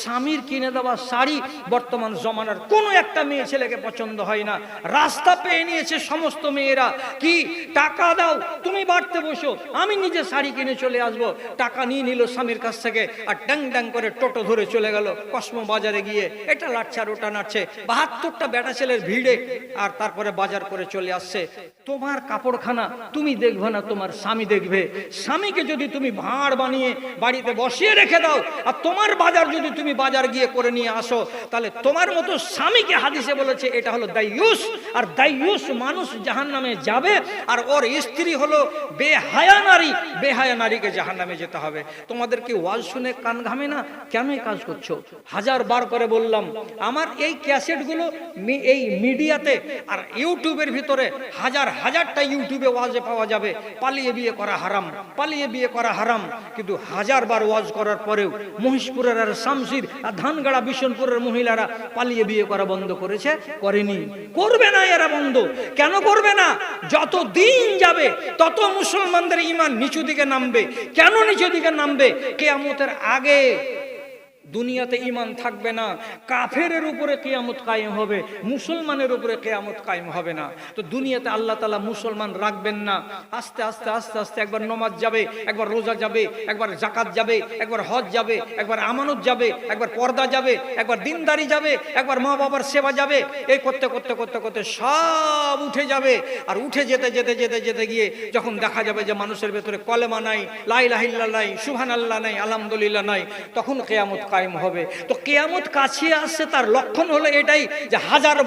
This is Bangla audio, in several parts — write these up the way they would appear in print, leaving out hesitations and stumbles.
স্বামীর কিনে দেওয়া শাড়ি বর্তমান জমানার কোনো একটা মেয়ে ছেলেকে পছন্দ হয় না। রাস্তা পেয়ে নিয়েছে সমস্ত মেয়েরা, কি টাকা দাও তুমি বাড়তে বসো, আমি নিজে শাড়ি কিনে চলে আসবো। টাকা নিয়ে নিল স্বামীর কাছ থেকে, আর ড্যাং ড্যাং করে টোটো ধরে চলে গেল কসমো বাজারে গিয়ে এটা লাটছে আর ওটা নাড়ছে, 72টা বেটা ছেলের ভিড়ে, আর তারপরে বাজার করে চলে আসছে। তোমার কাপড়খানা তুমি দেখবে না, তোমার স্বামী দেখবে। স্বামীকে যদি তুমি ভাঁড় বানিয়ে বাড়িতে বসিয়ে রেখে দাও, আর তোমার বাজার যদি তুমি বাজার গিয়ে করে নিয়ে আসো, তাহলে তোমার মতো স্বামীকে হাদিসে বলেছে এটা হলো দাইয়ুস, আর দাইয়ুস মানুষ জাহান্নামে যাবে, আর ওর স্ত্রী হলো বেহায়া নারী, বেহায়া নারীকে জাহান্নামে যেতে হবে। তোমাদের কি ওয়াজ শুনে কান ঘামে না? কেন এই কাজ করছো? 1000 বার করে বললাম, আমার এই ক্যাসেটগুলো এই মিডিয়াতে আর ইউটিউবের ভিতরে হাজারটা ইউটিউবে ওয়াজে পাওয়া যাবে পালিয়ে বিয়ে করা হারাম, পালিয়ে বিয়ে করা হারাম। কিন্তু 1000 বার ওয়াজ করার পরেও মহিষপুরের আর শামসির আর ধানগাড়া বিশনপুরের মহিলারা পালিয়ে বিয়ে করা বন্ধ করেছে? করেনি, করবে না। এরা বন্ধ কেন করবে না? যত দিন যাবে তত মুসলমানদের ঈমান নিচু দিকে নামবে। কেন নিচু দিকে নামবে? কিয়ামতের আগে দুনিয়াতে ঈমান থাকবে না, কাফেরের উপরে কিয়ামত কায়েম হবে, মুসলমানের উপরে কিয়ামত কায়েম হবে না। তো দুনিয়াতে আল্লাহ তাআলা মুসলমান রাখবেন না। আস্তে আস্তে আস্তে আস্তে একবার নামাজ যাবে, একবার রোজা যাবে, একবার যাকাত যাবে, একবার হজ যাবে, একবার আমানত যাবে, একবার পর্দা যাবে, একবার দিনদারি যাবে, একবার মা বাবার সেবা যাবে। এই করতে করতে করতে করতে সব উঠে যাবে। আর উঠে যেতে যেতে যেতে যেতে গিয়ে যখন দেখা যাবে যে মানুষের ভেতরে কলেমা নাই, লা ইলাহা ইল্লাল্লাহ নাই, সুবহানাল্লাহ নাই, আলহামদুলিল্লাহ নাই, তখন কিয়ামত কায়েম হবে। তো কিয়ামত কাছে আসছে, তার লক্ষণ হলো এটাই যে 1000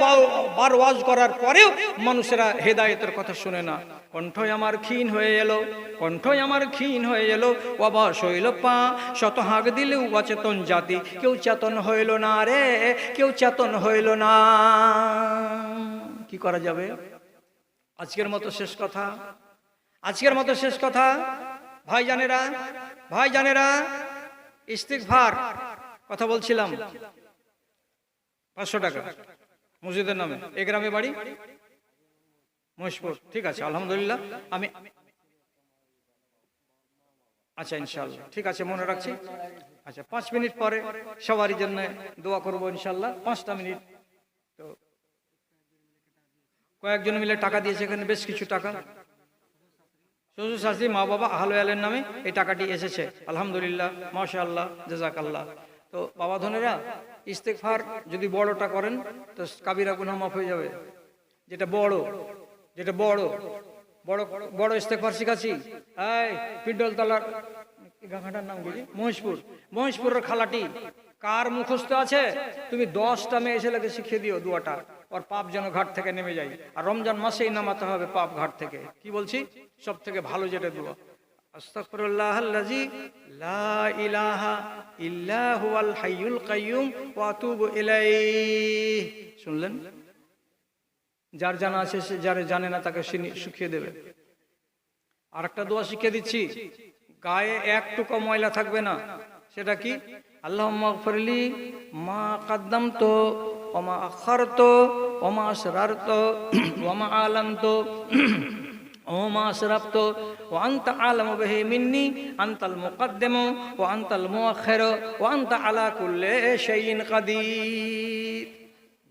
বার ওয়াজ করার পরেও মানুষেরা হেদায়েতের কথা শুনে না। কণ্ঠই আমার ক্ষীণ হয়ে এলো, কণ্ঠই আমার ক্ষীণ হয়ে এলো, অবশ হইল পা, শত হাঁক দিলেও অচেতন জাতি, কেউ চেতন হইল না রে, কেউ চেতন হইল না। কি করা যাবে? আজকের মতো শেষ কথা, আজকের মতো শেষ কথা। ভাইজানেরা, ভাইজানেরা, ইস্তিগফার কথা বলছিলাম, 500 টাকা মসজিদের নামে। এই গ্রামে বাড়ি মহেশপুর, ঠিক আছে আলহামদুলিল্লাহ। আমি আচ্ছা ইনশাআল্লাহ, ঠিক আছে মনে রাখছি। আচ্ছা 5 মিনিট পরে সবারই জন্য দোয়া করবো ইনশাআল্লাহ। 5টা মিনিট। তো কয়েকজন মিলে টাকা দিয়েছে, এখানে বেশ কিছু টাকা, শ্বশুর শাশুড়ি মা বাবা আহলে নামে এই টাকাটি এসেছে আলহামদুলিল্লাহ, মাশাআল্লাহ, জাযাকাল্লাহ। তো বাবা ধনেরা, ইস্তেগফার যদি বড়টা করেন তো কাবিরা গুনাহ মাফ হয়ে যাবে। যেটা বড়, যেটা বড় বড় বড় ইস্তেগফার শিখাচ্ছি। এই পিডলতলার গাঁখাটার নাম কি? মহেশপুর, মহেশপুরের খালাটি কার মুখস্থ আছে? তুমি 10টা মেয়ে ছেলেকে শিখিয়ে দিও দুয়াটা, ওর পাপ যেন ঘাট থেকে নেমে যায়। আর রমজান মাসেই নামাতে হবে পাপ ঘাট থেকে। কি বলছি? সব থেকে ভালো যেটা দোয়া, আস্তাগফিরুল্লাহাল্লাযী লা ইলাহা ইল্লা হুয়াল হাইয়ুল কাইয়্যুম ওয়া আতুবু ইলাইহি। শুনলেন? যার জানা আছে সে, যারে জানে না তাকে শিখিয়ে দেবে। আরেকটা দোয়া শিখিয়ে দিচ্ছি, গায়ে এক টুকরো ময়লা থাকবে না। সেটা কি? আল্লাহুম্মা গফিরলি মা কাদ্দামতু ওয়া মা আখারতু ওয়া মা আসরারতু ওয়া মা আলানতু ওয়া মা আসরাফতু ওয়া আনতা আলামু বিহি মিন্নি আনতাল মুকদ্দিমু ওয়া আনতাল মুআখিরু ওয়া আনতা আলা কুল্লি শাইইন কাদির।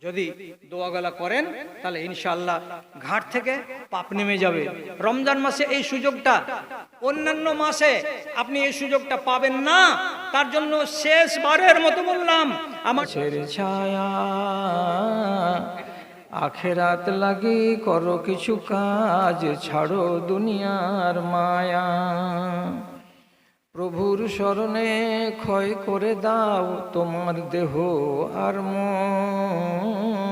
যদি দোয়াগুলা করেন তাহলে ইনশাআল্লাহ ঘাট থেকে পাপ নেমে যাবে। রমজান মাসে এই সুযোগটা, অন্যান্য মাসে আপনি এই সুযোগটা পাবেন না। তার জন্য শেষবারের মতো বললাম, আমার ছায়া আখেরাত লাগি করো কিছু কাজ, ছাড়ো দুনিয়ার মায়া। প্রভুর শরণে ক্ষয় করে দাও তোমার দেহ আর মন।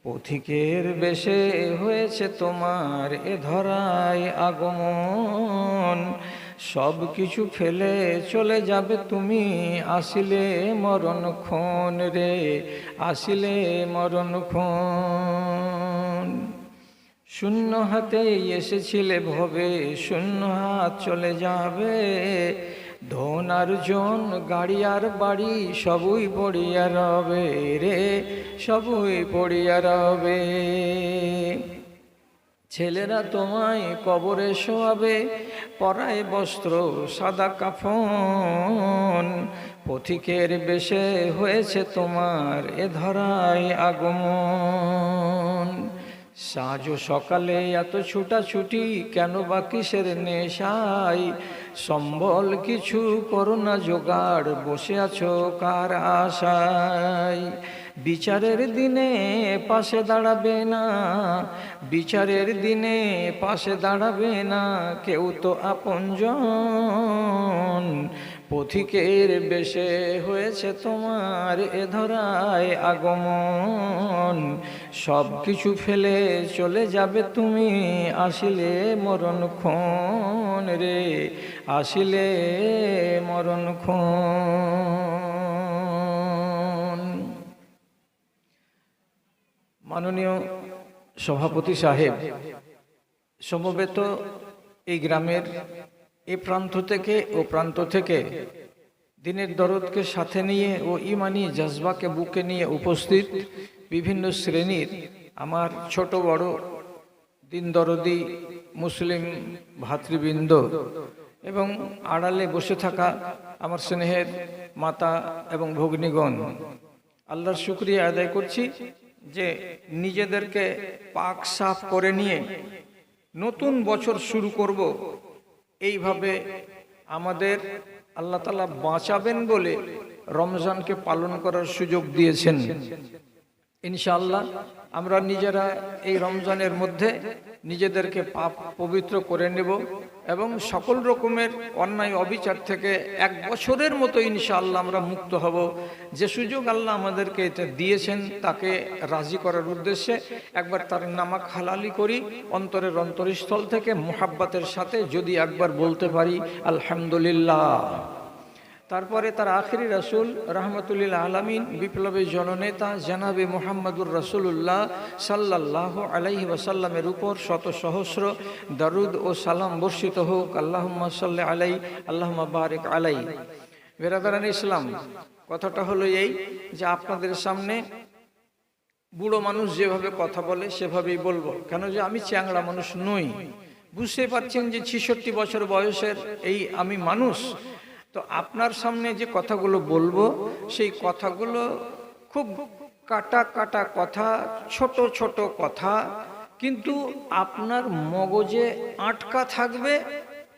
পথিকের বেশে হয়েছে তোমার এ ধরায় আগমন। সব কিছু ফেলে চলে যাবে তুমি, আসিলে মরণক্ষণ রে, আসিলে মরণক্ষণ। শূন্য হাতে এসেছিলে ভবে, শূন্য হাত চলে যাবে। ধন আর জন, গাড়ি আর বাড়ি সবই পড়িয়া রবে রে, সবই পড়িয়া রবে। ছেলেরা তোমায় কবরে শোয়াবে, পরায় বস্ত্র সাদা কাফন, পথিকের বেশে হয়েছে তোমার এ ধরায় আগমন। সাজ সকালে এত ছুটাছুটি, কেন বা কিসের নেশায়, সম্বল কিছু করো না জোগাড়, বসে আছো কার আশায়। বিচারের দিনে পাশে দাঁড়াবে না, বিচারের দিনে পাশে দাঁড়াবে না কেউ তো আপনজন, পথিকের বেশে হয়েছে তোমার এ ধরায় আগমন। সব কিছু ফেলে চলে যাবে তুমি, আসিলে মরণক্ষণ রে, আসিলে মরণক্ষণ। মাননীয় সভাপতি সাহেব, সমবেত এই গ্রামের এ প্রান্ত থেকে ও প্রান্ত থেকে দিনের দরদকে সাথে নিয়ে ও ইমানি জজবাকে বুকে নিয়ে উপস্থিত বিভিন্ন শ্রেণীর আমার ছোট বড় দিন দরদি মুসলিম ভাতৃবৃন্দ এবং আড়ালে বসে থাকা আমার স্নেহের মাতা এবং ভগ্নীগণ, আল্লাহর শুকরিয়া আদায় করছি যে নিজেদেরকে পাক সাফ করে নিয়ে নতুন বছর শুরু করব, এইভাবে আমাদের আল্লাহ তাআলা বাঁচাবেন বলে রমজানকে পালন করার সুযোগ দিয়েছেন। ইনশাআল্লাহ আমরা নিজেরা এই রমজানের মধ্যে নিজেদেরকে পাপ পবিত্র করে নেব এবং সকল রকমের অন্যায় অবিচার থেকে এক বছরের মতো ইনশাআল্লাহ আমরা মুক্ত হব। যে সুযোগ আল্লাহ আমাদেরকে এটা দিয়েছেন তাকে রাজি করার উদ্দেশ্যে একবার তার নামাক হালালি করি, অন্তরের অন্তরস্থল থেকে মুহাব্বতের সাথে যদি একবার বলতে পারি আলহামদুলিল্লাহ। তারপরে তার আখিরি রাসূল রাহমাতুল্লিল আলামিন বিপ্লবী জননেতা জনাবে মুহাম্মদুর রাসূলুল্লাহ সাল্লাল্লাহু আলাইহি ওয়াসাল্লামের উপর শত সহস্র দরুদ ও সালাম বর্ষিত হোক। আল্লাহুম্মা সাল্লি আলাইহি আল্লাহুম্মা বারিক আলাইহি। বেরাদারান ইসলাম, কথাটা হলো এই যে আপনাদের সামনে বুড়ো মানুষ যেভাবে কথা বলে সেভাবেই বলবো, কেন যে আমি চ্যাংড়া মানুষ নই। বুঝতে পারছেন যে 66 বছর বয়সের এই আমি মানুষ। তো আপনার সামনে যে কথাগুলো বলবো সেই কথাগুলো খুব কাটা কাটা কথা, ছোট ছোট কথা, কিন্তু আপনার মগজে আটকা থাকবে,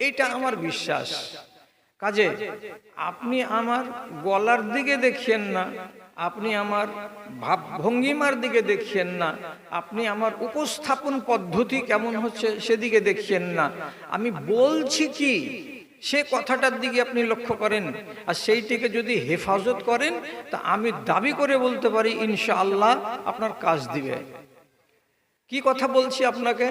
এটা আমার বিশ্বাস। কাজে আপনি আমার গলার দিকে দেখিয়েন না, আপনি আমার ভাবভঙ্গিমার দিকে দেখিয়েন না, আপনি আমার উপস্থাপন পদ্ধতি কেমন হচ্ছে সেদিকে দেখিয়েন না, আমি বলছি কি সে কথাটার দিকে আপনি লক্ষ্য করেন। আর সেইটিকে যদি হেফাজত করেন তা আমি দাবি করে বলতে পারি ইনশাআল্লাহ আপনার কাজ দিবে। কি কথা বলছি আপনাকে,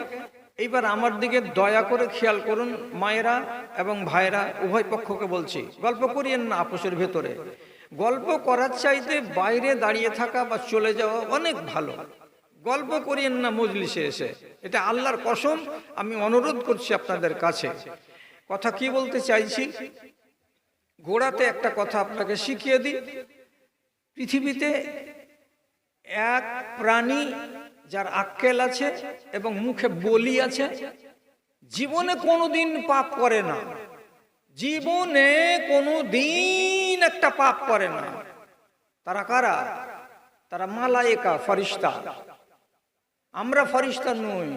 এইবার আমার দিকে দয়া করে খেয়াল করুন মায়েরা এবং ভাইরা, উভয় পক্ষকে বলছি, গল্প করিয়েন না আপোষের ভেতরে। গল্প করার চাইতে বাইরে দাঁড়িয়ে থাকা বা চলে যাওয়া অনেক ভালো। গল্প করিয়েন না মজলিসে এসে, এটা আল্লাহর কসম আমি অনুরোধ করছি আপনাদের কাছে। কথা কি বলতে চাইছি, গোড়াতে একটা কথা আপনাকে শিখিয়ে দিই। পৃথিবীতে এক প্রাণী যার আক্কেল আছে এবং মুখে বলি আছে, জীবনে কোনোদিন পাপ করে না, জীবনে কোনোদিন একটা পাপ করে না। তারা কারা? তারা মালায়েকা, ফেরেশতা। আমরা ফেরেশতা নই।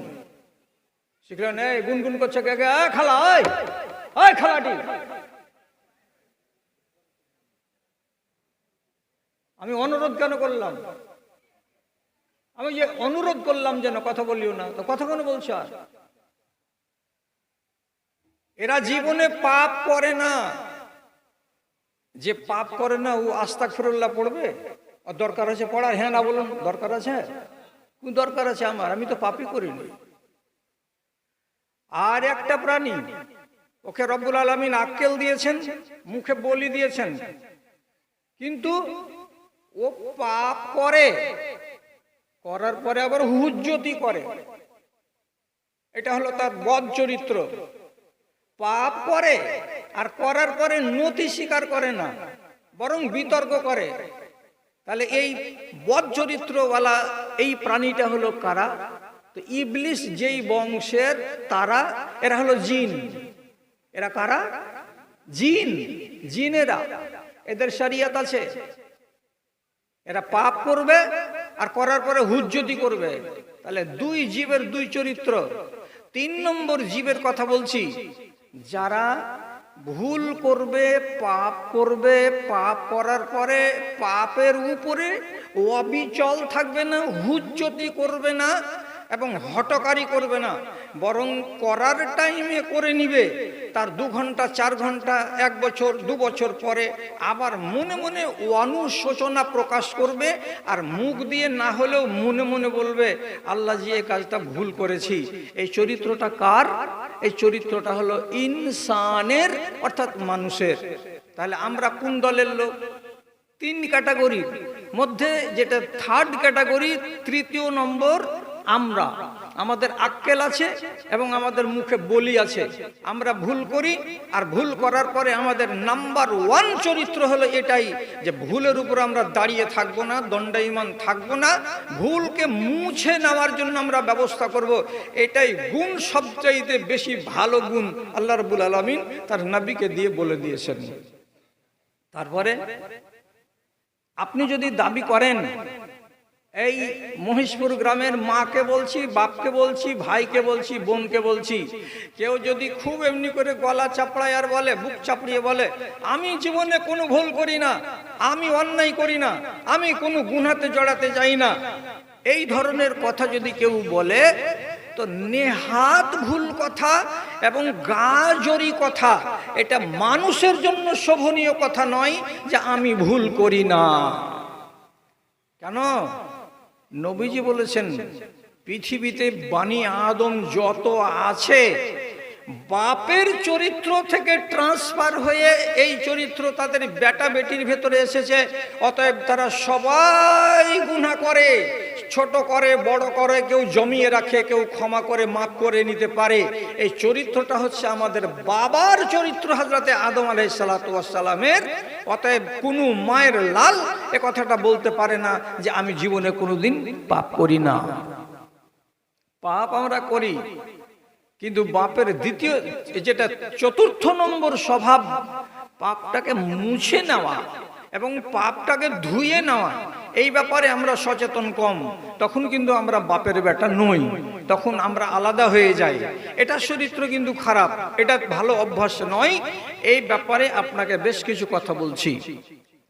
শিখলেন? এই গুনগুন করছে কে কে? খালা, ওই খালাটি, আমি অনুরোধ কেন করলাম? আমি যে অনুরোধ করলাম যেন কথা বলিও না, তো কথা কেন বলছো? আর এরা জীবনে পাপ করে না। যে পাপ করে না ও আস্তাগফিরুল্লাহ পড়বে? আর দরকার আছে পড়ার? হ্যাঁ না বলুন, দরকার আছে? কোন দরকার আছে আমার? আমি তো পাপই করিনি। আর একটা প্রাণী, ওকে রব্বুল আলামিন আক্কেল দিয়েছেন, মুখে বলি দিয়েছেন, কিন্তু ও পাপ করে, করার পরে আবার হুজ্জতি করে। এটা হলো তার বদ চরিত্র। পাপ করে আর করার পরে নতি স্বীকার করে না, বরং বিতর্ক করে। তাহলে এই বদ চরিত্রওয়ালা এই প্রাণীটা হলো কারা? তো ইবলিস যেই বংশের তারা, এরা হলো জিন। এরা কারা? জিন। জিনেরা, এদের শরিয়ত আছে। এরা পাপ করবে আর করার পরে হুজ্জতি করবে। তাহলে দুই জীবের দুই চরিত্র। 3 নম্বর জীবের কথা বলছি, যারা ভুল করবে, পাপ করবে, পাপ করার পরে পাপের উপরে অবিচল থাকবে না, হুজ্জতি করবে না এবং হটকারি করবে না, বরং করার টাইমে করে নিবে। তার 2 ঘন্টা 4 ঘন্টা 1 বছর 2 বছর পরে আবার মনে মনে অনুশোচনা প্রকাশ করবে, আর মুখ দিয়ে না হলেও মনে মনে বলবে আল্লাহ জি এই কাজটা ভুল করেছি। এই চরিত্রটা কার? এই চরিত্রটা হলো ইনসানের, অর্থাৎ মানুষের। তাহলে আমরা কোন দলের লোক? 3 ক্যাটাগরির মধ্যে যেটা 3rd ক্যাটাগরি, 3য় নম্বর আমরা। আমাদের আক্কেল আছে এবং আমাদের মুখে বলি আছে। আমরা ভুল করি, আর ভুল করার পরে আমাদের নাম্বার 1 চরিত্র হলো এটাই, যে ভুলের উপর আমরা দাঁড়িয়ে থাকবো না, দণ্ডায়মান থাকবো না, ভুলকে মুছে নেওয়ার জন্য আমরা ব্যবস্থা করব। এটাই গুণ, সবচাইতে বেশি ভালো গুণ আল্লাহ রাব্বুল আলামিন তার নবীকে দিয়ে বলে দিয়েছেন। তারপরে আপনি যদি দাবি করেন, এই মহিষপুর গ্রামের মাকে বলছি, বাপকে বলছি, ভাইকে বলছি, বোনকে বলছি, কেউ যদি খুব এমনি করে গলা চাপড়ায় আর বলে, বুক চাপড়িয়ে বলে আমি জীবনে কোনো ভুল করি না, আমি অন্যায় করি না, আমি কোনো গুনাতে জড়াতে যাই না, এই ধরনের কথা যদি কেউ বলে, তো নেহাত ভুল কথা এবং গাজরি কথা। এটা মানুষের জন্য শোভনীয় কথা নয় যে আমি ভুল করি না। কেন? নবীজি বলেছেন, পৃথিবীতে বানি আদম যত আছে, বাপের চরিত্র থেকে ট্রান্সফার হয়ে এই চরিত্র তাদের বেটা বেটির ভেতরে এসেছে। অতএব তারা সবাই গুনাহ করে, ছোট করে, বড় করে, কেউ জমিয়ে রাখে, কেউ ক্ষমা করে, মাফ করে নিতে পারে। এই চরিত্রটা হচ্ছে আমাদের বাবার চরিত্র, হযরতে আদম আলাইহিস সালাতু ওয়াস সালামের। অতএব কোনো মায়ের লাল এ কথাটা বলতে পারে না যে আমি জীবনে কোনোদিন পাপ করি না। পাপ আমরা করি, কিন্তু বাপের দ্বিতীয়, যেটা 4র্থ নম্বর স্বভাব, পাপটাকে মুছে নেওয়া এবং পাপটাকে ধুয়ে নেওয়া, এই ব্যাপারে আমরা সচেতন কম। তখন কিন্তু আমরা বাপের বেটা নই, তখন আমরা আলাদা হয়ে যাই। এটা চরিত্র কিন্তু খারাপ, এটা ভালো অভ্যাস নয়। এই ব্যাপারে আপনাকে বেশ কিছু কথা বলছি।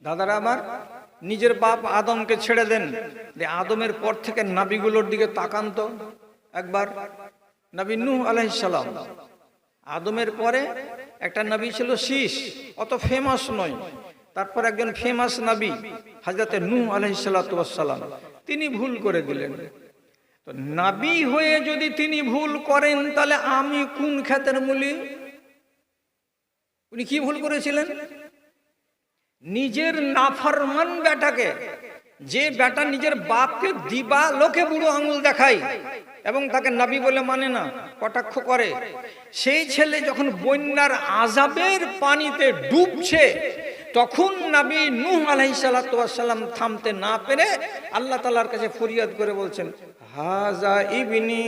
দাদারা আমার, নিজের বাপ আদমকে ছেড়ে দেন, যে আদমের পর থেকে নবীগুলোর দিকে তাকান তো একবার। নবী নূহ আলাইহিস সালাম, আদমের পরে একটা নবী ছিল শীশ, অত ফেমাস নয়। তারপর একজন ফেমাস নবী হযরতে নূহ আলাইহিস সালাতু ওয়াস সালাম, তিনি ভুল করে দিলেন। তো নবী হয়ে যদি তিনি ভুল করেন, তাহলে আমি কোন ক্ষেতের মূলি? উনি কি ভুল করেছিলেন? নিজের নাফরমান বেটাকে, যে বেটা নিজের বাপকে দিবা লোকে বুড়ো আঙুল দেখায় এবং তাকে নবী বলে মানে না, কটাক্ষ করে, সেই ছেলে যখন বন্যার আযাবের পানিতে ডুবছে, তখন নবী নূহ আলাইহিস সালাতু ওয়াস সালাম থামতে না পেরে আল্লাহ তাআলার কাছে ফরিয়াদ করে বলছেন, হাযা ইবনি,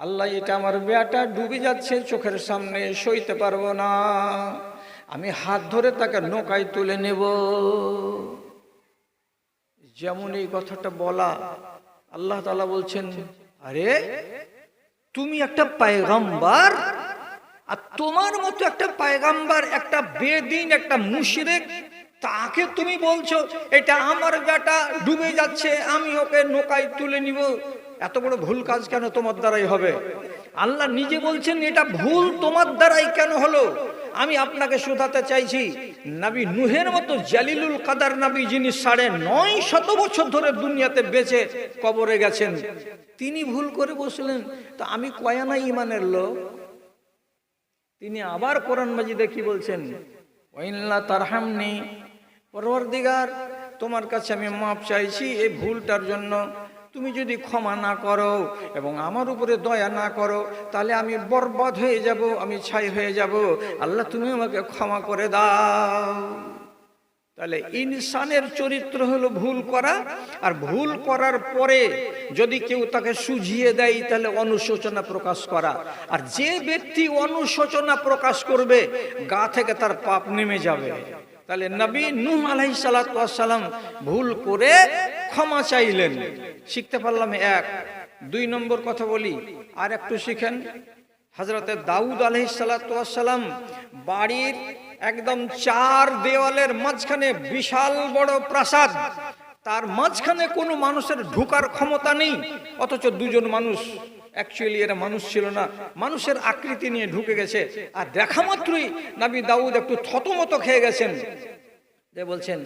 আল্লাহ এটা আমার বেটা ডুবে যাচ্ছে চোখের সামনে, সইতে পারবো না, আমি হাত ধরে তাকে নৌকায় তুলে নেব। যেমন এই কথাটা বলা, আল্লাহ তাআলা বলছেন, আরে তুমি একটা পয়গম্বর, আর তোমার মতো একটা পয়গম্বর, একটা বেদিন, একটা মুশরিক, তাকে তুমি বলছো এটা আমার বেটা ডুবে যাচ্ছে, আমি ওকে নৌকায় তুলে নিব। এত বড় ভুল কাজ কেন তোমার দ্বারাই হবে? আল্লাহ নিজে বলছেন এটা ভুল তোমার দ্বারাই কেন হলো? আমি আপনাকে শোধাতে চাইছি, নবী নূহের মতো জালিলুল কাদার নবী, যিনি 950 বছর ধরে দুনিয়াতে বেঁচে কবরে গেছেন, তিনি ভুল করে বসলেন, তো আমি কয়ানা ইমানের লোক। তিনি আবার কোরআন মাজিদে কি বলছেন, ওয়াইল্লা তারহামনি, পরওয়ারদিগার তোমার কাছে আমি মাপ চাইছি এই ভুলটার জন্য, তুমি যদি ক্ষমা না করো এবং আমার উপরে দয়া না করো, তাহলে আমি বরবাদ হয়ে যাব, আমি ছাই হয়ে যাব। আল্লাহ তুমি আমাকে ক্ষমা করে দাও। তাহলে ইনসানের চরিত্র হলো ভুল করা, আর ভুল করার পরে যদি কেউ তাকে শুঝিয়ে দেয় তাহলে অনুশোচনা প্রকাশ করা। আর যে ব্যক্তি অনুশোচনা প্রকাশ করবে গা থেকে তার পাপ নেমে যাবে। তাহলে নবী নূহ আলাইহিস সালাতু ওয়াস সালাম ভুল করে ক্ষমা চাইলেন, শিখতে পারলাম এক। 2 নম্বর কথা বলি, আর একটু শিখেন। হযরতে দাউদ আলাইহিস সালাতু ওয়াস সালাম বাড়ির একদম 4 দেওয়ালের মাঝখানে বিশাল বড় প্রাসাদ, তার মাঝখানে কোনো মানুষের ঢোকার ক্ষমতা নেই, অথচ 2 জন মানুষ, অ্যাকচুয়ালি এরা মানুষ ছিল না, মানুষের আকৃতি নিয়ে ঢুকে গেছে। আর দেখা মাত্রই নবী দাউদ একটু থতমত খেয়ে গেছেন, যে বলছেন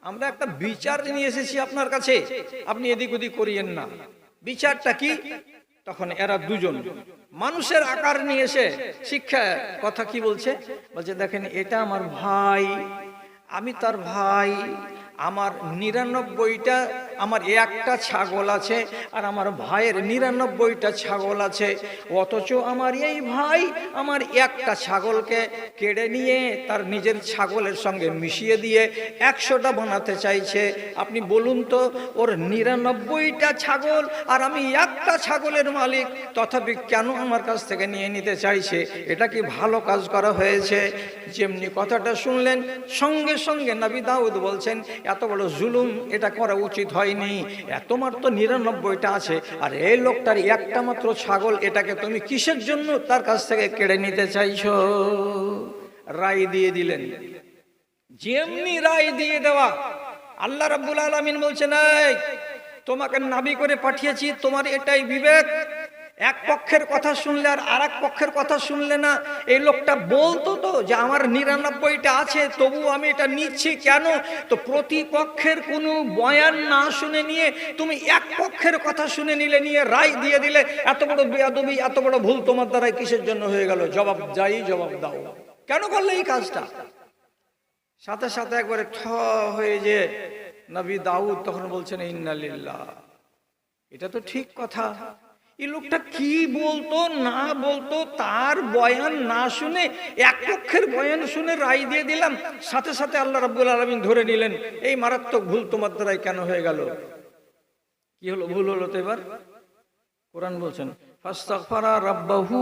আমরা একটা বিচার নিয়ে এসেছি আপনার কাছে, আপনি এদিক ওদিক করিয়েন না। বিচারটা কি? তখন এরা 2 জন মানুষের আকার নিয়ে এসে শিক্ষা কথা কি বলছে, বলছে দেখেন এটা আমার ভাই, আমি তার ভাই, আমার 99টা, আমার একটা ছাগল আছে আর আমার ভাইয়ের 99টা ছাগল আছে, অথচ আমার এই ভাই আমার একটা ছাগলকে কেড়ে নিয়ে তার নিজের ছাগলের সঙ্গে মিশিয়ে দিয়ে 100টা বানাতে চাইছে। আপনি বলুন তো, ওর 99টা ছাগল আর আমি একটা ছাগলের মালিক, তথাপি কেন আমার কাছ থেকে নিয়ে নিতে চাইছে? এটা কি ভালো কাজ করা হয়েছে? যেমনি কথাটা শুনলেন সঙ্গে সঙ্গে নবী দাউদ বলছেন এত বড় জুলুম এটা করা উচিত হয়নি, তোমার তো 99টা আছে আর এই লোকটার একটা মাত্র ছাগল, এটাকে তুমি কিসের জন্য তার কাছ থেকে কেড়ে নিতে চাইছো? রায় দিয়ে দিলেন। যেমনি রায় দিয়ে দেওয়া, আল্লাহ রাব্বুল আলামিন বলছেন এই তোমাকে নবী করে পাঠিয়েছি, তোমার এটাই বিবেক, এক পক্ষের কথা শুনলে আর আরেক পক্ষের কথা শুনলে না। এই লোকটা বলতো তো যে আমার 99টা আছে, তবু আমি এটা নিচ্ছি কেন? তো প্রতিপক্ষের কোনো বয়ান না শুনে নিয়ে তুমি এক পক্ষের কথা শুনে নিলে, নিয়ে রায় দিয়ে দিলে। এত বড় বেয়াদবি, এত বড় ভুল তোমার দ্বারা কিসের জন্য হয়ে গেল? জবাব দাও, কেন করলে এই কাজটা? সাথে সাথে একবারে ঠ হয়ে যে নবী দাউদ তখন বলছেন ইন্না লিল্লাহ, এটা তো ঠিক কথা। এই লোকটা কি বলতো না বলতো তার বয়ান না শুনে এক পক্ষের বয়ান শুনে রায় দিয়ে দিলাম। সাথে সাথে আল্লাহ রাব্বুল আলামিন ধরে নিলেন এই মারাত্মক ভুল তোমার দ্বারাই কেন হয়ে গেল? কি হলো? ভুল হলো তো এবার। কোরআন বলছেন ফাস্তাগফারা রাব্বাহু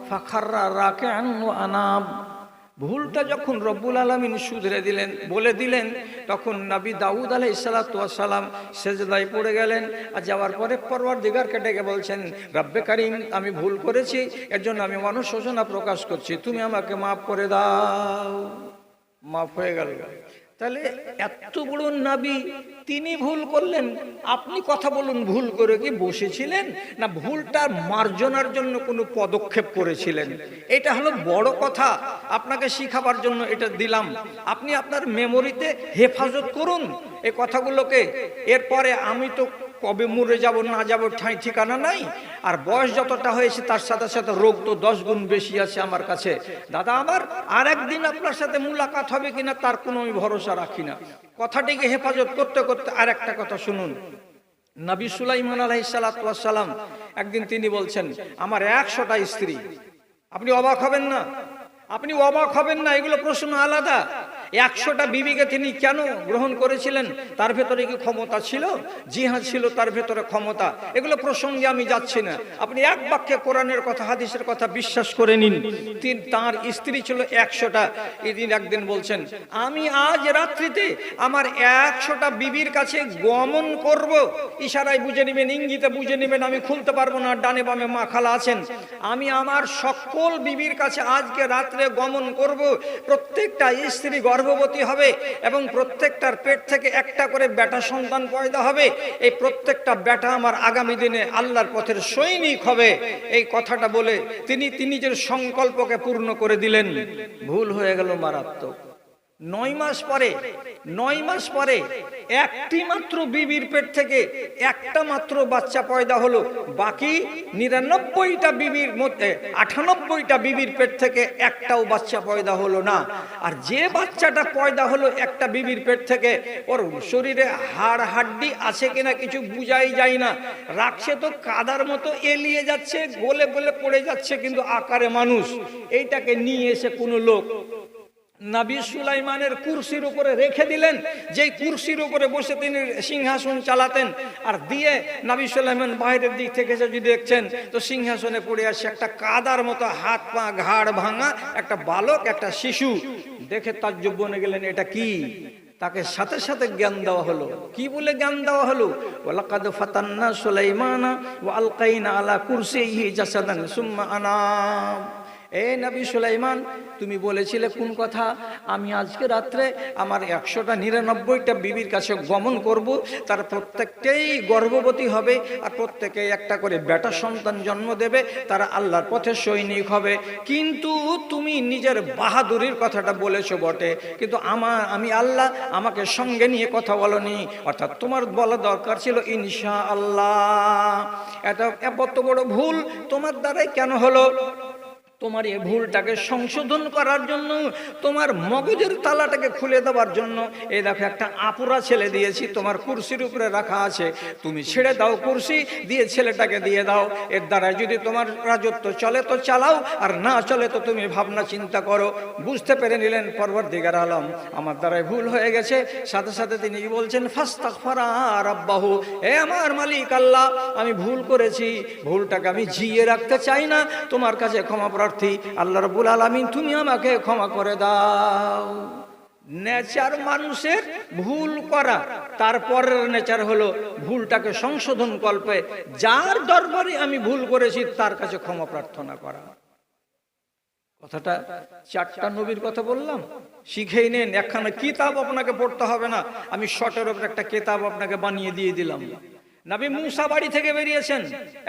ফাখাররা রাকিআন ওয়া আনাব। ভুলটা যখন রব্বুল আলামিন শুধরে দিলেন, বলে দিলেন, তখন নবী দাউদ আলাইহিস সালাতু ওয়াস সালাম সেজদায় পড়ে গেলেন। আর যাওয়ার পরে পরওয়ারদিগারকে ডেকে বলছেন রব্বে কারীম, আমি ভুল করেছি, এর জন্য আমি অনুশোচনা প্রকাশ করছি, তুমি আমাকে মাফ করে দাও। মাফ হয়ে গেল। তাহলে এত বড় নবী তিনি ভুল করলেন, আপনি কথা বলুন ভুল করে কি বসেছিলেন না ভুলটা মার্জনার জন্য কোনো পদক্ষেপ করেছিলেন? এটা হলো বড় কথা, আপনাকে শিখাবার জন্য এটা দিলাম। আপনি আপনার মেমোরিতে হেফাজত করুন এই কথাগুলোকে। এরপরে আমি তো কবে মরে যাব না যাব ঠাঁই ঠিকানা নাই, আর বয়স যতটা হয়েছে তার সাথে সাথে রোগ তো 10 গুণ বেশি আছে আমার কাছে। দাদা আমার আর একদিন আপনার সাথে মুলাকাত হবে কিনা তার কোনো আমি ভরসা রাখি না। কথাটিকে হেফাজত করতে করতে আর একটা কথা শুনুন। নবী সুলাইমান আলাইহিস সালাতু ওয়াস সালাম একদিন তিনি বলছেন আমার 100টা স্ত্রী। আপনি অবাক হবেন না, আপনি অবাক হবেন না, এগুলো প্রশ্ন আলাদা। 100টা বিবিকে তিনি কেন গ্রহণ করেছিলেন? তার ভেতরে কি ক্ষমতা ছিল? জি হ্যাঁ ছিল, তার ভেতরে ক্ষমতা। এগুলো প্রসঙ্গে আমি যাচ্ছি না, আপনি এক বাক্যে কোরআনের কথা হাদিসের কথা বিশ্বাস করে নিন। তার স্ত্রী ছিল 100টা। এদিন একদিন বলছেন আমি আজ রাত্রিতে আমার 100টা বিবির কাছে গমন করব। ইশারায় বুঝে নেবেন, ইঙ্গিতে বুঝে নেবেন, আমি খুলতে পারবো না, ডানে বামে মা খালা আছেন। আমি আমার সকল বিবির কাছে আজকে রাত্রে গমন করব। প্রত্যেকটা স্ত্রী গর্ভবতী হবে এবং প্রত্যেকটার পেট থেকে একটা করে বেটা সন্তান পয়দা হবে। এই প্রত্যেকটা বেটা আমার আগামী দিনে আল্লাহর পথের সৈনিক হবে। এই কথাটা বলে তিনি নিজের সংকল্পকে পূর্ণ করে দিলেন। ভুল হয়ে গেল মারাত্মক। 9 মাস পরে একটি মাত্র বিবির পেট থেকে একটা মাত্র বাচ্চা পয়দা হলো। বাকি 99টা বিবির মধ্যে 98টা বিবির পেট থেকে একটাও বাচ্চা পয়দা হলো না। আর যে বাচ্চাটা পয়দা হলো একটা বিবির পেট থেকে, ওর শরীরে হাড় হাড্ডি আছে কিনা কিছু বুঝাই যায় না। রাখছে তো কাদার মতো এলিয়ে যাচ্ছে, গলে গলে পড়ে যাচ্ছে, কিন্তু আকারে মানুষ। এইটাকে নিয়ে এসে কোনো লোক নবী সুলাইমানের কুরসির উপরে রেখে দিলেন, যেই কুরসির উপরে বসে তিনি সিংহাসন চালাতেন। আর দিয়ে নবী সুলাইমান বাইরের দিক থেকে যদি দেখছেন তো সিংহাসনে পড়ে আসছে একটা কাদার মতো, হাত পা ঘাড় ভাঙা একটা বালক, একটা শিশু। দেখে তাজ্জব বনে গেলেন, এটা কি? তাকে সাথে সাথে জ্ঞান দেওয়া হলো। কি বলে জ্ঞান দেওয়া হলো? ওয়ালাকাদ ফাতান্না সুলাইমানা ওয়া আলকাইনা আলা কুরসিহি জাসাদান সুম্মা আনাম। এ নবী সুলাইমান, তুমি বলেছিলে কোন কথা? আমি আজকে রাত্রে আমার 199টা বিবির কাছে গমন করব, তার প্রত্যেকটাই গর্ভবতী হবে আর প্রত্যেকেই একটা করে বেটা সন্তান জন্ম দেবে, তারা আল্লাহর পথে সৈনিক হবে। কিন্তু তুমি নিজের বাহাদুরির কথাটা বলেছো বটে, কিন্তু আমি আল্লাহ, আমাকে সঙ্গে নিয়ে কথা বলনি। অর্থাৎ তোমার বলা দরকার ছিল ইনশাআল্লাহ। এটা এত বড় ভুল তোমার দ্বারাই কেন হলো? তোমার এই ভুলটাকে সংশোধন করার জন্য, তোমার মগজের তালাটাকে খুলে দেওয়ার জন্য এই দেখো একটা আপুরা ছেলে দিয়েছি, তোমার কুরসির উপরে রাখা আছে, তুমি ছেড়ে দাও কুরসি, দিয়ে ছেলেটাকে দিয়ে দাও। এর দ্বারা যদি তোমার রাজত্ব চলে তো চালাও, আর না চলে তো তুমি ভাবনা চিন্তা করো। বুঝতে পেরে নিলেন পরওয়ারদিগার আলম আমার দ্বারাই ভুল হয়ে গেছে। সাথে সাথে তিনি বলছেন ফাস্তাগফারা রাব্বাহু, হে আমার মালিক আল্লাহ, আমি ভুল করেছি, ভুলটাকে আমি জিয়ে রাখতে চাই না, তোমার কাছে ক্ষমা প্রার্থী। আল্লাহ রাব্বুল আলামিন, তুমি আমাকে ক্ষমা করে দাও। নেচার মানুষের ভুল করা, তারপরের নেচার হলো ভুলটাকে সংশোধন কল্পে যার দরবারে আমি ভুল করেছি তার কাছে ক্ষমা প্রার্থনা করা। কথাটা 4টা নবীর কথা বললাম, শিখেই নেন। একখানা কিতাব আপনাকে পড়তে হবে না, আমি শর্টের উপর একটা কিতাব আপনাকে বানিয়ে দিয়ে দিলাম। নবী মুসা বাড়ি থেকে বেরিয়েছেন,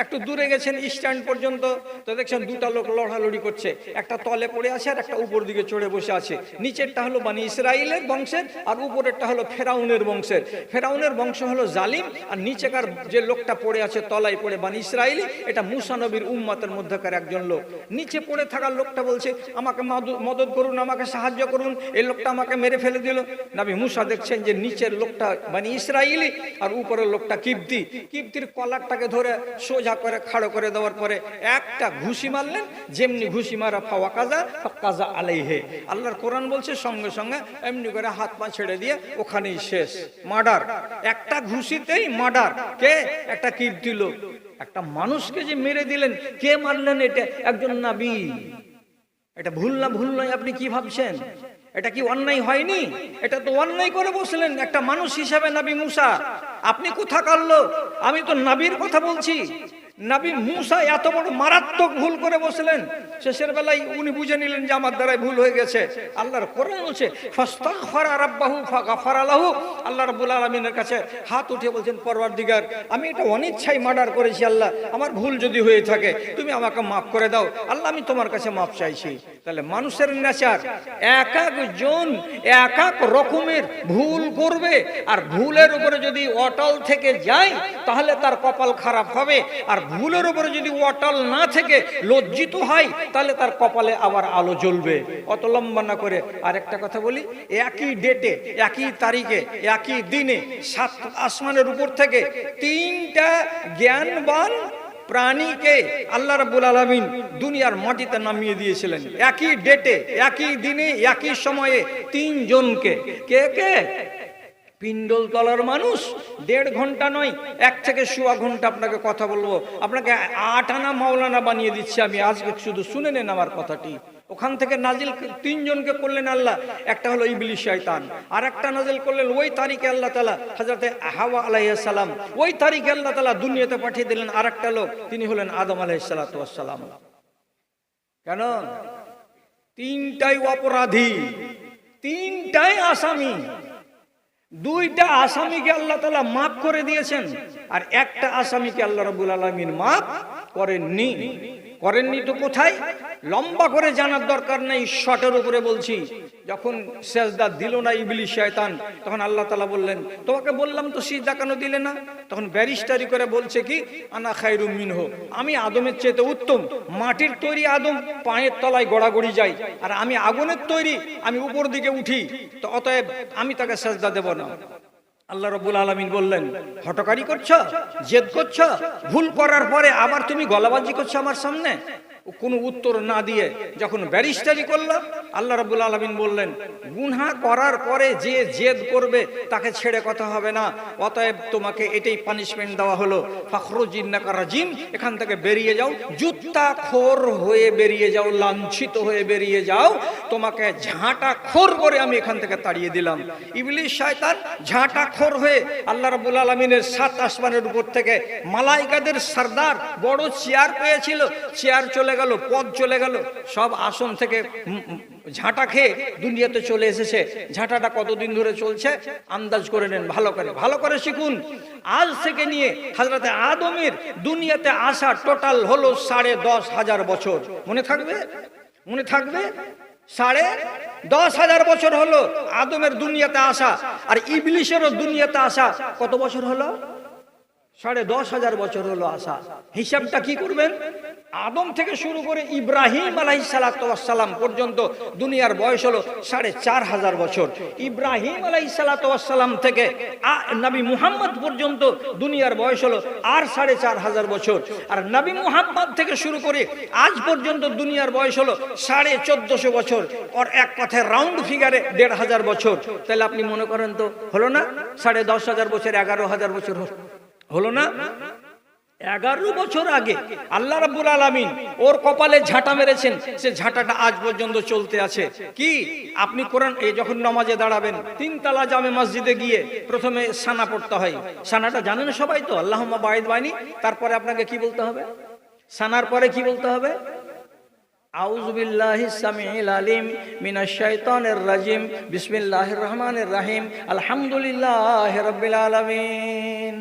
একটু দূরে গেছেন স্ট্যান্ড পর্যন্ত, তো দেখছেন দুটা লোক লড়ালড়ি করছে, একটা তলে পড়ে আছে আর একটা উপর দিকে চড়ে বসে আছে। নিচেরটা হলো বনি ইসরাইলের বংশের আর উপরেরটা হলো ফেরাউনের বংশের। ফেরাউনের বংশ হলো জালিম, আর নিচেকার যে লোকটা পড়ে আছে তলায় পড়ে বনি ইসরাইলি, এটা মুসা নবীর উম্মতের মধ্যকার একজন লোক। নিচে পড়ে থাকা লোকটা বলছে আমাকে মদদ করুন, আমাকে সাহায্য করুন, এই লোকটা আমাকে মেরে ফেলে দিল। নবী মুসা দেখছেন যে নিচের লোকটা বনি ইসরাইলি আর উপরের লোকটা কিবতি। কিবতির কলারটাকে ধরে সোজা করে খাড়ো করে দেওয়ার পরে একটা ঘুষি মারলেন, যেমনি ঘুষি মারা ফাওয়া কাজা আলাইহে। আল্লাহর কোরআন বলছে সঙ্গে সঙ্গে এমনি করে হাত পা ছেড়ে দিয়ে ওখানেই শেষ, মার্ডার। একটা ঘুষিতেই মার্ডার। কে? একটা কিবতি লোক। একটা মানুষকে যে মেরে দিলেন, কে মারলেন? এটা একজন নবী। এটা ভুল না? ভুল নয়। আপনি কি ভাবছেন? এটা কি অন্যায় হয়নি? এটা তো অন্যায় করে বসলেন একটা মানুষ হিসাবে নবী মুসা। আপনি কোথাকার লোক? আমি তো নবীর কথা বলছি। নবী মুসা এত বড় মারাত্মক ভুল করে বসলেন, শেষের বেলায় উনি বুঝে নিলেন যে আমার দ্বারাই ভুল হয়ে গেছে। আল্লাহর কোরআন বলছে ফাস্তাগফারা রাব্বাহু ফাগাফারা লাহু। আল্লাহ রাব্বুল আলামিনের কাছে হাত উঠিয়ে বলছেন পরওয়ারদিগার, আমি এটা অনিচ্ছায় মার্ডার করেছি, আল্লাহ আমার ভুল যদি হয়ে থাকে তুমি আমাকে মাফ করে দাও। আল্লাহ আমি তোমার কাছে মাফ চাইছি। তাহলে মানুষের নেচার, এক একজন এক এক রকমের ভুল করবে, আর ভুলের উপরে যদি অটল থেকে যায় তাহলে তার কপাল খারাপ হবে, আর ভুলের উপরে যদি অটল না থেকে লজ্জিত হয় তাহলে তার কপালে আবার আলো জ্বলবে। অত লম্বা না করে আরেকটা কথা বলি, একই ডেটে, একই তারিখে, একই দিনে 7 আসমানের উপর থেকে 3টা জ্ঞানবান প্রাণীকে আল্লাহ রাব্বুল আলামিন দুনিয়ার মাটিতে নামিয়ে দিয়েছিলেন। একই ডেটে, একই দিনে, একই সময়ে 3 জনকে। কে কে? পিন্ডল তলার মানুষ। 1.5 ঘন্টা নয়, 1 থেকে 1.25 ঘন্টা আপনাকে কথা বলবো, আপনাকে 8 আনা মাওলানা বানিয়ে দিচ্ছি আমি আজকে, শুধু শুনে নেন আমার কথাটি। ওখান থেকে নাজিল 3 জনকে করলেন আল্লাহ, একটা হলো ইবলিস শয়তান, আর একটা নাজিল করলেন ওই তারিখে আল্লাহ তাআলা হযরতে হাওয়া আলাইহিস সালাম, ওই তারিখে আল্লাহ তাআলা দুনিয়াতে পাঠিয়ে দিলেন আরেকটা লোক, তিনি হলেন আদম আলাইহিস সালাতু ওয়াস সালাম। কেন? 3টাই অপরাধী, 3টাই আসামি। 2টা আসামিকে আল্লাহ তাআলা মাফ করে দিয়েছেন, আর একটা আসামিকে আল্লাহ রাব্বুল আলামিন মাফ করেননি। তো কোথায়? লম্বা করে জানার দরকার নেই, শর্টের উপরে বলছি। যখন সেজদা দিল না ইবলিস শয়তান, তখন আল্লাহ তাআলা বললেন তোমাকে বললাম তো সিজদা কেন দিলে না? তখন ব্যারিস্টারি করে বলছে কি আনা খায়রুম মিনহু, আমি আদমের চেয়ে উত্তম। মাটির তৈরি আদম পায়ের তলায় গড়াগড়ি যায়, আর আমি আগুনের তৈরি, আমি উপর দিকে উঠি, তো অতএব আমি তাকে সেজদা দেব না। আল্লাহ রাব্বুল আলামিন বললেন হটকারি করছো, জেদ করছো, ভুল করার পরে আবার তুমি গলাবাজি করছো আমার সামনে। কোনো উত্তর না দিয়ে যখন ব্যারিস্টারি করলাম, আল্লাহ রাব্বুল আলামিন বললেন গুনাহ করার পরে যে জেদ করবে তাকে ছেড়ে কথা হবে না, অতএব তোমাকে এটাই পানিশমেন্ট দেওয়া হলো, ফাখরুজ ইন্নাকা রাজিম, এখান থেকে বেরিয়ে যাও, জুত্তাখোর হয়ে বেরিয়ে যাও, লাঞ্ছিত হয়ে বেরিয়ে যাও, তোমাকে ঝাঁটাখোর করে আমি এখান থেকে তাড়িয়ে দিলাম। ইবলিস শয়তান ঝাঁটাখোর হয়ে আল্লাহ রাব্বুল আলামিনের 7 আসমানের উপর থেকে মালাইকাদের সরদার বড় চেয়ার পেয়েছিল, চেয়ার চলে গেল, পদ চলে গেল, সব আসন থেকে ঝাঁটা খেয়ে দুনিয়াতে চলে এসেছে। ঝাঁটাটা কতদিন ধরে চলছে আন্দাজ করে নেন, ভালো করে শিখুন। আজ থেকে নিয়ে হযরত আদমের দুনিয়াতে আসা টোটাল হলো 10,500 বছর। মনে থাকবে? 10,500 বছর হলো আদমের দুনিয়াতে আসা, আর ইবলিশেরও দুনিয়াতে আসা কত বছর হলো? 10,500 বছর হলো আসা। হিসাবটা কি করবেন? আদম থেকে শুরু করে ইব্রাহিম আলাইহিসসালাম পর্যন্ত দুনিয়ার বয়স হলো 4,500 বছর। ইব্রাহিম আলাইহিসসালাম থেকে নবী মুহাম্মদ পর্যন্ত দুনিয়ার বয়স হলো আর 4,500 বছর। আর নবী মুহাম্মদ থেকে শুরু করে আজ পর্যন্ত দুনিয়ার বয়স হলো 1450 বছর, আর এক কথায় রাউন্ড ফিগারে 1,500 বছর। তাহলে আপনি মনে করেন তো হলো না 10,500 বছর, 11,000 বছর হলো না? 11 বছর আগে আল্লাহ রাব্বুল আলামিন ওর কপালে ঝাঁটা মেরেছেন, সে ঝাঁটাটা আজ পর্যন্ত চলতে আছে। কি আপনি কোরআন যখন নামাজে দাঁড়াবেন, 3 তালা জামে মসজিদে গিয়ে প্রথমে সানা পড়তে হয়। সানাটা জানেন সবাই তো, আল্লাহুম্মা বাঈদ বাইনি। তারপরে আপনাকে কি বলতে হবে? সানার পরে কি বলতে হবে? আউযু বিল্লাহিস সামিউল আলিম মিনাশ শাইতানির রাজিম, বিসমিল্লাহির রহমানির রহিম, আলহামদুলিল্লাহি রাব্বিল আলামিন।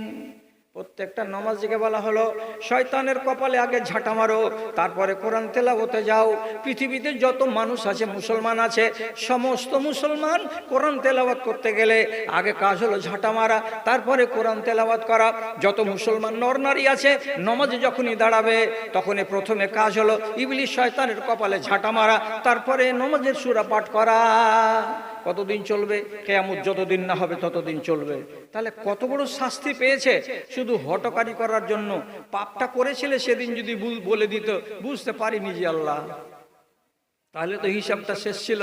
প্রত্যেকটা নামাজিকে বলা হলো শয়তানের কপালে আগে ঝাঁটা মারো, তারপরে কোরআন তেলাওয়াতে যাও। পৃথিবীতে যত মানুষ আছে, মুসলমান আছে, সমস্ত মুসলমান কোরআন তেলাওয়াত করতে গেলে আগে কাজ হলো ঝাঁটা মারা, তারপরে কোরআন তেলাওয়াত করা। যত মুসলমান নর নারী আছে নামাজে যখনই দাঁড়াবে তখনই প্রথমে কাজ হলো ইবলিশ শয়তানের কপালে ঝাঁটা মারা, তারপরে নামাজের সূরা পাঠ করা। কতদিন চলবে? কিয়ামত যতদিন না হবে ততদিন চলবে। তাহলে কত বড় শাস্তি পেয়েছে শুধু হটকারি করার জন্য। পাপটা করেছিলে সেদিন যদি বলে দিত বুঝতে পারিনি যে আল্লাহ, তাহলে তো হিসাবটা শেষ ছিল।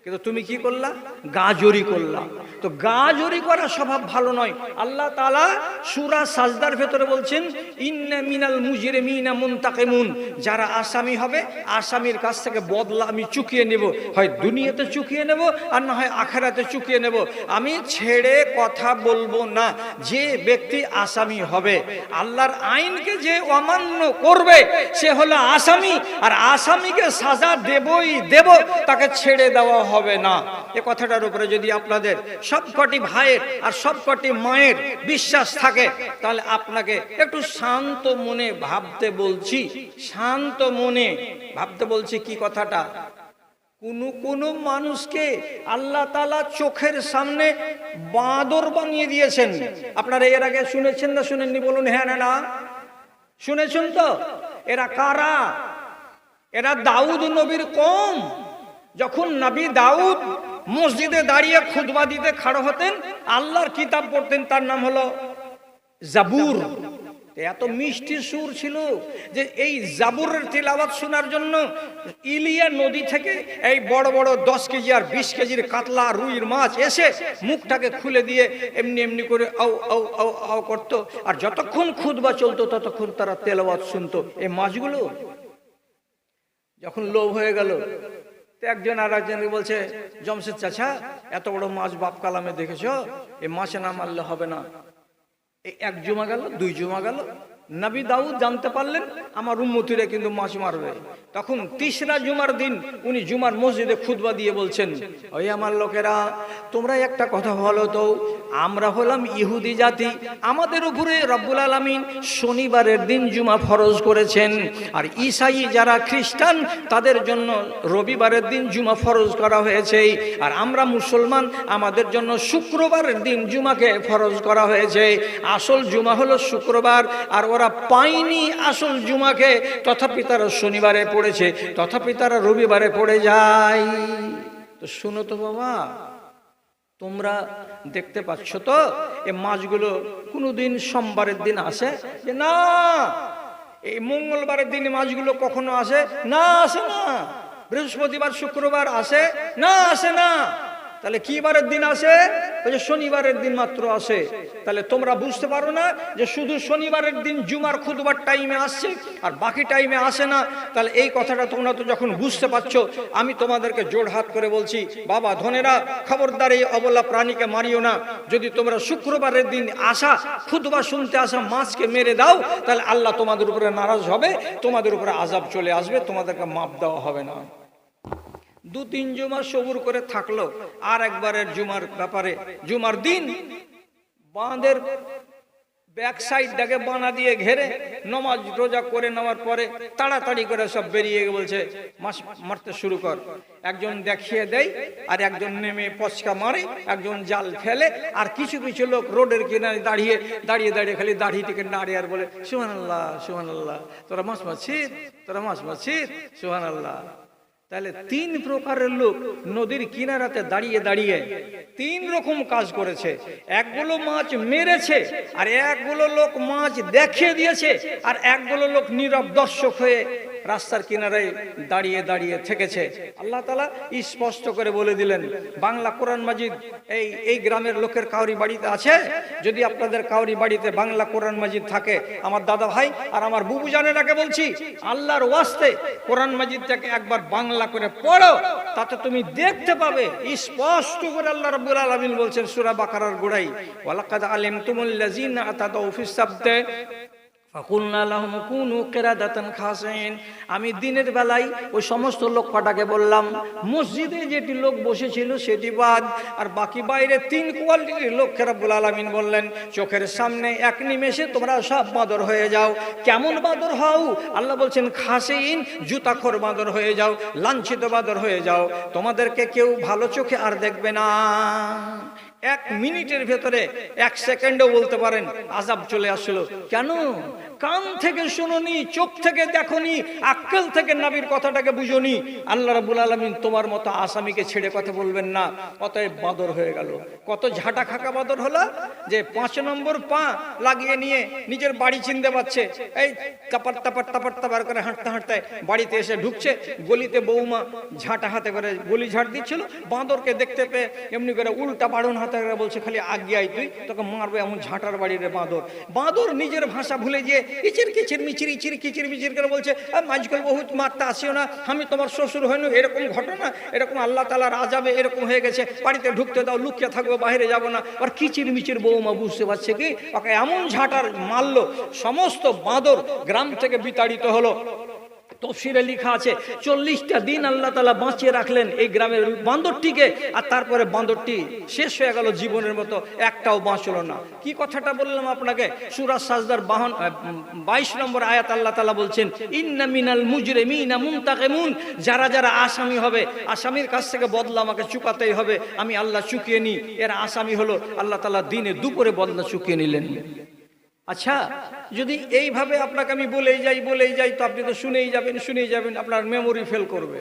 কিন্তু তুমি কি করলা? গাজরি করলা। তো গাজরি করা স্বভাব ভালো নয়। আল্লাহ তাআলা সূরা সাজদার ভেতরে বলছেন ইন্না মিনাল মুজরিমিনা মুনতাকিমুন, যারা আসামি হবে আসামির কাছ থেকে বদলা আমি চুকিয়ে নেব, হয় দুনিয়াতে চুকিয়ে নেব আর না হয় আখিরাতে চুকিয়ে নেব। আমি ছেড়ে কথা বলবো না। যে ব্যক্তি আসামি হবে, আল্লাহর আইনকে যে অমান্য করবে সে হলো আসামি, আর আসামিকে সাজা দেবই দেব, তাকে ছেড়ে দেওয়া হবে না। এ কথাটার উপরে যদি আপনাদের সবকটি ভাইয়ের আর সবকটি মায়ের বিশ্বাস থাকে, তাহলে আপনাকে একটু শান্ত মনে ভাবতে বলছি, শান্ত মনে ভাবতে বলছি। কি কথাটা? কোন মানুষকে আল্লাহ তাআলা চোখের সামনে বাঁদর বানিয়ে দিয়েছেন। আপনারা এর আগে শুনেছেন না শুনেননি? বলুন হ্যাঁ না না। শুনেছেন তো? এরা কারা? এরা দাউদ নবীর কওম। যখন নবী দাউদ মসজিদে দাঁড়িয়ে খুতবা দিতে খাড়া হতেন, আল্লাহর কিতাব পড়তেন, তার নাম হলো জাবুর। এত মিষ্টি সুর ছিল যে এই জাবুরের তিলাওয়াত শোনার জন্য ইলিয়া নদী থেকে এই বড় বড় 10 কেজি আর 20 কেজির কাতলা রুইর মাছ এসে মুখটাকে খুলে দিয়ে এমনি এমনি করে আও আও আও আও করতো, আর যতক্ষণ খুতবা চলতো ততক্ষণ তারা তেলাওয়াত শুনতো। এই মাছগুলো যখন লোভ হয়ে গেল, একজন আর একজনকে বলছে, জমশেদ চাচা এত বড় মাছ বাপ কালামে দেখেছ, এই মাছে না মারলে হবে না। এই 1 জুমা গেল, 2 জুমা গেল, নবী দাউদ জানতে পারলেন আমার উম্মতিরা কিন্তু মাছ মারবে। তখন 3রা জুমার দিন উনি জুমার মসজিদে খুতবা দিয়ে বলছেন, ওই আমার লোকেরা, তোমরা একটা কথা বলো তো, আমরা হলাম ইহুদি জাতি, আমাদের উপরে রব্বুল আলামিন শনিবারের দিন জুমা ফরজ করেছেন, আর ঈসাই যারা খ্রিস্টান তাদের জন্য রবিবারের দিন জুমা ফরজ করা হয়েছে, আর আমরা মুসলমান আমাদের জন্য শুক্রবারের দিন জুমাকে ফরজ করা হয়েছে। আসল জুমা হলো শুক্রবার, আর ওরা পায়নি আসল জুমাকে, তথাপি তারা শনিবারে পড়েছে, তথাপি তারা রবিবারে পড়ে যায়। তো শুনো তো বাবা, তোমরা দেখতে পাচ্ছ তো এই মাছগুলো কোনোদিন সোমবারের দিন আসে যে না, এই মঙ্গলবারের দিনে মাছগুলো কখনো আসে না? আসে না। বৃহস্পতিবার শুক্রবার আসে না? আসে না। তাহলে কি বারের দিন আসে? ওই যে শনিবারের দিন মাত্র আসে। তাহলে তোমরা বুঝতে পারো না যে শুধু শনিবারের দিন জুমার খুতবার টাইমে আসছে আর বাকি টাইমে আসে না? তাহলে এই কথাটা তোমরা তো যখন বুঝতে পারছো, আমি তোমাদেরকে জোড় হাত করে বলছি, বাবা ধনেরা, খবরদার এই অবলা প্রাণীকে মারিও না। যদি তোমরা শুক্রবারের দিন আসা খুতবা শুনতে আসা মাছকে মেরে দাও, তাহলে আল্লাহ তোমাদের উপরে নারাজ হবে, তোমাদের উপরে আযাব চলে আসবে, তোমাদেরকে মাপ দেওয়া হবে না। 2-3 জুমা সবুর করে থাকলো। আর একবারের জুমার ব্যাপারে, জুমার দিন বাঁধের ব্যাক সাইডটাকে বানা দিয়ে ঘেরে নামাজ রোজা করে নেওয়ার পরে তাড়াতাড়ি করে সব বেরিয়ে বলছে মাছ মারতে শুরু কর। একজন দেখিয়ে দেয়, আর একজন নেমে পচকা মারে, একজন জাল ফেলে, আর কিছু কিছু লোক রোডের কিনারে দাঁড়িয়ে দাঁড়িয়ে দাঁড়িয়ে খালি দাড়ি থেকে নাড়ে আর বলে সুবহানাল্লাহ সুবহানাল্লাহ, তোরা মাছ মারছিস, তোরা মাছ মারছিস, সুবহানাল্লাহ। তাহলে 3 প্রকারের লোক নদীর কিনারাতে দাঁড়িয়ে দাঁড়িয়ে 3 রকম কাজ করেছে। একগুলো মাছ মেরেছে, আর একগুলো লোক মাছ দেখিয়ে দিয়েছে, আর একগুলো লোক নীরব দর্শক হয়ে রাস্তার কিনারায় দাঁড়িয়ে দাঁড়িয়ে থেকেছে। আল্লাহ তাআলা স্পষ্ট করে বলে দিলেন, বাংলা কোরআন মাজিদ এই গ্রামের লোকের কাউরি বাড়িতে আছে? যদি আপনাদের কাউরি বাড়িতে বাংলা কোরআন মাজিদ থাকে, আমার দাদা ভাই আর আমার বুবু জানেরাকে বলছি, আল্লাহর ওয়াস্তে কোরআন মাজিদটাকে একবার বাংলা করে পড়ো, তাতে তুমি দেখতে পাবে স্পষ্ট করে আল্লাহ রাব্বুল আলামিন বলছেন সূরা বাকারার গোড়ায়, ওয়ালাকাদ আলিমতুমুল লাযিনা আতাদাউ ফিস সাবতে ফাকুলনা লাহুম কুনু কিরাদাতান খাসিন। আমি দিনের বেলায় ওই সমস্ত লোক কটাকে বললাম, মসজিদে যেটি লোক বসেছিল সেটি বাদ, আর বাকি বাইরে 3 কোয়ালিটির লোককে রাব্বুল আলামিন বললেন, চোখের সামনে এক নিমেষে তোমরা সব বাঁদর হয়ে যাও। কেমন বাঁদর হও? আল্লাহ বলছেন খাসিন, জুতাখোর বাঁদর হয়ে যাও, লাঞ্ছিত বাঁদর হয়ে যাও, তোমাদেরকে কেউ ভালো চোখে আর দেখবে না। 1 মিনিটের ভেতরে 1 সেকেন্ডও বলতে পারেন আযাব চলে আসলো। কেন? কান থেকে শুনোনি, চোখ থেকে দেখোনি, আক্কেল থেকে নবীর কথাটাকে বুঝোনি। আল্লাহ রাব্বুল আলামিন তোমার মতো আসামিকে ছেড়ে কথা বলবেন না, অতএব বাঁদর হয়ে গেল। কত ঝাঁটা খাকা বাঁদর হলো যে 5 নম্বর পা লাগিয়ে নিয়ে নিজের বাড়ি চিনতে পারছে, এই টাপার টাপার টাপার টাপার করে হাঁটতে হাঁটতে বাড়িতে এসে ঢুকছে। গলিতে বৌমা ঝাঁটা হাতে করে গলি ঝাড় দিচ্ছিল, বাঁদরকে দেখতে পেয়ে এমনি করে উল্টা বাড়ন হাতে করে বলছে, খালি আগে আই, তুই তোকে মারবে এমন ঝাঁটার বাড়ির বাঁদর। বাঁদর নিজের ভাষা ভুলে গিয়ে ইচির কিচির মিচির ইচির কিচির মিচির করে বলছে, মাঝখান বহুত মারতে আসিও না, আমি তোমার শ্বশুর হইনি। এরকম ঘটনা, এরকম আল্লাহ তাআলার আযাবে এরকম হয়ে গেছে, বাড়িতে ঢুকতে দাও, লুকিয়ে থাকবো, বাইরে যাব না। আর কিচির মিচির বৌমা বুঝতে পারছে কি, ওকে এমন ঝাঁটার মারলো, সমস্ত বাঁদর গ্রাম থেকে বিতাড়িত হলো। তফসিরে লেখা আছে 40টা দিন আল্লাহ তাআলা বাঁচিয়ে রাখলেন এই গ্রামের বান্দরটিকে, আর তারপরে বান্দরটি শেষ হয়ে গেল, জীবনের মতো একটাও বাঁচলো না। কি কথাটা বললাম আপনাকে, সূরা সাজদার 22 নম্বর আয়াত আল্লাহ তাআলা বলছেন, ইন্না মিনাল মুজরিমিনা মুনতাকিমুন, যারা যারা আসামি হবে, আসামির কাছ থেকে বদলা আমাকে চুকাতেই হবে, আমি আল্লাহ চুকিয়ে নিই। এরা আসামি হলো, আল্লাহ তাআলা দিনে দুপুরে বদলা চুকিয়ে নিলেন। আচ্ছা, যদি এইভাবে আপনাকে আমি বলেই যাই তো আপনি তো শুনেই যাবেন, আপনার মেমোরি ফেল করবে।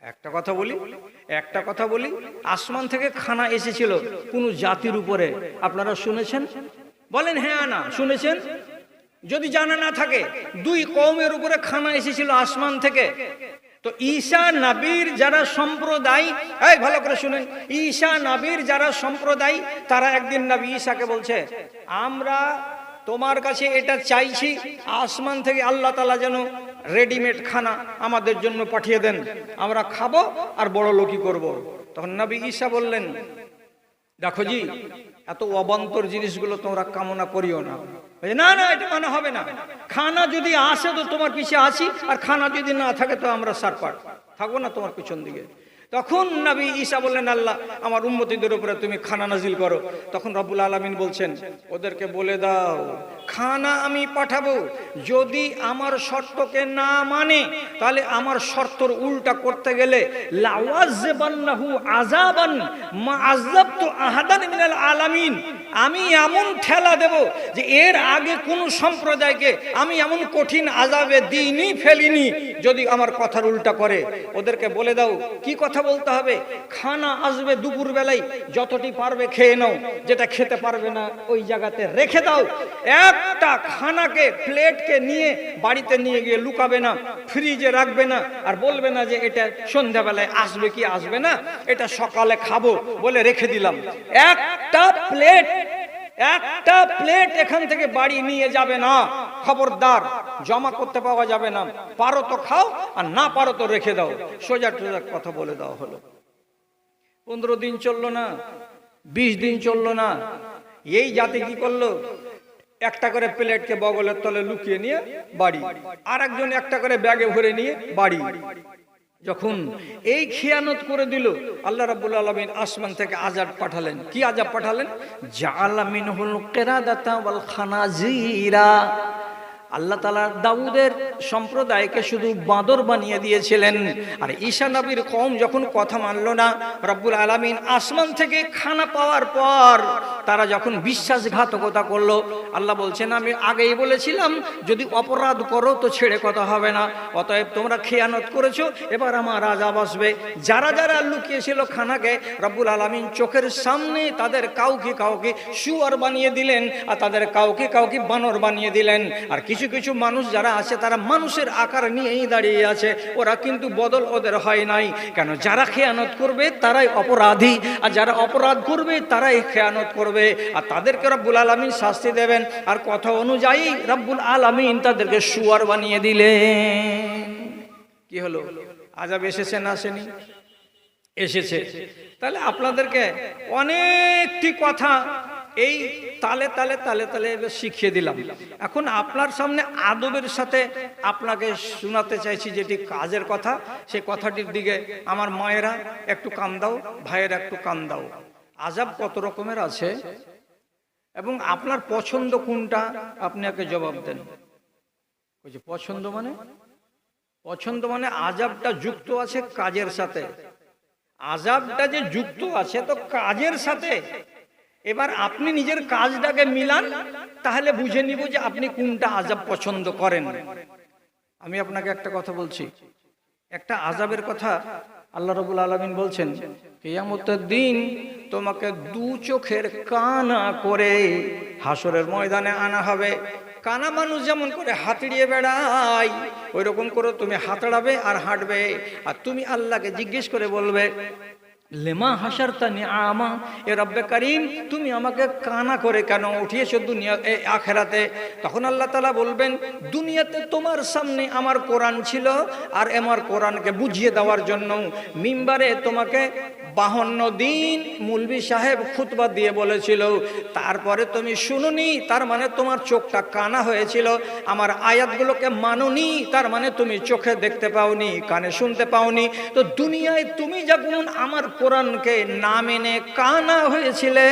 একটা কথা বলি, আসমান থেকে খানা এসেছিল কোন জাতির উপরে, আপনারা শুনেছেন? বলেন হ্যাঁ না শুনেছেন? যদি জানা না থাকে, 2 কওমের উপরে খানা এসেছিল আসমান থেকে। তো ঈসা নবীর যারা সম্প্রদায়, এই ভালো করে শুনেন, ঈসা নবীর যারা সম্প্রদায়, তারা একদিন নবী ঈসাকে বলছে, আমরা তোমার কাছে এটা চাইছি, আসমান থেকে আল্লাহ তাআলা যেন রেডিমেড খানা আমাদের জন্য পাঠিয়ে দেন, আমরা খাবো আর বড় লোকই করব। তখন নবী ঈসা বললেন, দেখো জি, এত অবান্তর জিনিসগুলো তোমরা কামনা করিও না। না না, এটা মানা হবে না। খানা যদি আসে তো তোমার পিছে আছি, আর খানা যদি না থাকে তো আমরা সারপাট থাকবো না তোমার পিছন দিকে। তখন নবী ঈসা বললেন, আল্লাহ আমার উম্মতীদের উপরে তুমি খানা নাজিল করো। তখন রব্বুল আলামিন বলছেন, ওদেরকে বলে দাও খানা আমি পাঠাবো, যদি আমার শর্তকে না মানে, তাহলে আমার শর্তর উল্টা করতে গেলে লাওয়াযবান্নাহু আযাবান মা আযাবতু আহাদান মিনাল আলামিন, আমি এমন ঠেলা দেব যে এর আগে কোন সম্প্রদায়কে আমি এমন কঠিন আযাবে দিইনি ফেলিনি যদি আমার কথার উল্টা করে। ওদেরকে বলে দাও কি কথা বলতে হবে, খানা আসবে দুপুর বেলায়, যতটি পারবে খেয়ে নাও, যেটা খেতে পারবে না ওই জায়গাতে রেখে দাও। একটা খানাকে প্লেটকে নিয়ে বাড়িতে নিয়ে গিয়ে লুকাবে না, ফ্রিজে রাখবে না, আর বলবে না যে এটা সন্ধ্যাবেলায় আসবে কি আসবে না, এটা সকালে খাবো বলে রেখে দিলাম। একটা প্লেট এখান থেকে বাড়ি নিয়ে যাবে না, খবরদার, জমা করতে পাওয়া যাবে না। পারো তো খাও, আর না পারো তো রেখে দাও। সোজা টোজা কথা বলে দেওয়া হলো। 15 দিন চললো না, 20 দিন চললো না, এই জাতি কি করলো, একটা করে প্লেটকে বগলের তলে লুকিয়ে নিয়ে বাড়ি, আর একজন একটা করে ব্যাগে ভরে নিয়ে বাড়ি। যখন এই খিয়ানত করে দিল, আল্লাহ রাব্বুল আলামিন আসমান থেকে আযাব পাঠালেন। কি আযাব পাঠালেন? জাআলা মিনহুল কিরাদাতা ওয়াল খানাজিরা। আল্লাহ তাআলা দাউদের সম্প্রদায়কে শুধু বাঁদর বানিয়ে দিয়েছিলেন। আর ঈসা নবীর কওম যখন কথা মানল না, রব্বুল আলামিন আসমান থেকে খানা পাওয়ার পর তারা যখন বিশ্বাসঘাতকতা করলো, আল্লাহ বলছেন আমি আগেই বলেছিলাম যদি অপরাধ করো তো ছেড়ে কথা হবে না, অতএব তোমরা খেয়ানত করেছো, এবার আমার আযাব আসবে। যারা যারা লুকিয়েছিল খানাকে, রব্বুল আলামিন চোখের সামনে তাদের কাউকে কাউকে শুয়োর বানিয়ে দিলেন, আর তাদের কাউকে কাউকে বানর বানিয়ে দিলেন। আর কিছু কিছু মানুষ যারা আছে তারা মানুষের আকার নিয়েই দাঁড়িয়ে আছে, ওরা কিন্তু বদল ওদের হয় নাই। কেন? যারা খেয়ানত করবে তারাই অপরাধী, আর যারা অপরাধ করবে তারাই খেয়ানত করবে, আর তাদেরকে রব্বুল আলামিন শাস্তি দেবেন। আর কথা অনুযায়ী রব্বুল আলামিন তাদেরকে শুয়োর বানিয়ে দিলেন। কি হলো? আযাব এসেছে না আসেনি? এসেছে। তাহলে আপনাদেরকে অনেকটি কথা এই তালে তালে তালে তালে শিখিয়ে দিলাম। এখন আপনার সামনে আদবের সাথে আপনাকে শোনাতে চাইছি যেটি কাজের কথা, সেই কথাটির দিকে আমার মায়েরা একটু কান দাও, ভাইয়েরা একটু কান দাও। আযাব কত রকমের আছে এবং আপনার পছন্দ কোনটা, আপনি একে জবাব দেন। পছন্দ মানে? পছন্দ মানে আযাবটা যুক্ত আছে কাজের সাথে। আযাবটা যে যুক্ত আছে তো কাজের সাথে, এবার আপনি নিজের কাজটাকে মিলান, তাহলে বুঝে নিব যে আপনি কোনটা আযাব পছন্দ করেন। আমি আপনাকে একটা কথা বলছি, একটা আযাবের কথা আল্লাহ রাব্বুল আলামিন বলছেন, কিয়ামতের দিন তোমাকে দু চোখের কানা করে হাসরের ময়দানে আনা হবে। কানা মানুষ যেমন করে হাতড়িয়ে বেড়ায়, ওই রকম করে তুমি হাতড়াবে আর হাঁটবে, আর তুমি আল্লাহকে জিজ্ঞেস করে বলবে লেমা হাসারতানি আমা, এ রব্বে করিম তুমি আমাকে কানা করে কেন উঠিয়েছো দুনিয়া আখেরাতে? তখন আল্লাহ তাআলা বলবেন দুনিয়াতে তোমার সামনে আমার কোরআন ছিল, আর আমার কোরআনকে বুঝিয়ে দেওয়ার জন্য মিম্বারে তোমাকে 52 দিন মুলবি সাহেব খুতবা দিয়ে বলেছিল, তারপরে তুমি শুনুনি, তার মানে তোমার চোখটা কানা হয়েছিল। আমার আয়াতগুলোকে মানোনি, তার মানে তুমি চোখে দেখতে পাওনি, কানে শুনতে পাওনি। তো দুনিয়ায় তুমি যখন আমার কোরআনকে না মেনে কানা হয়েছিলে,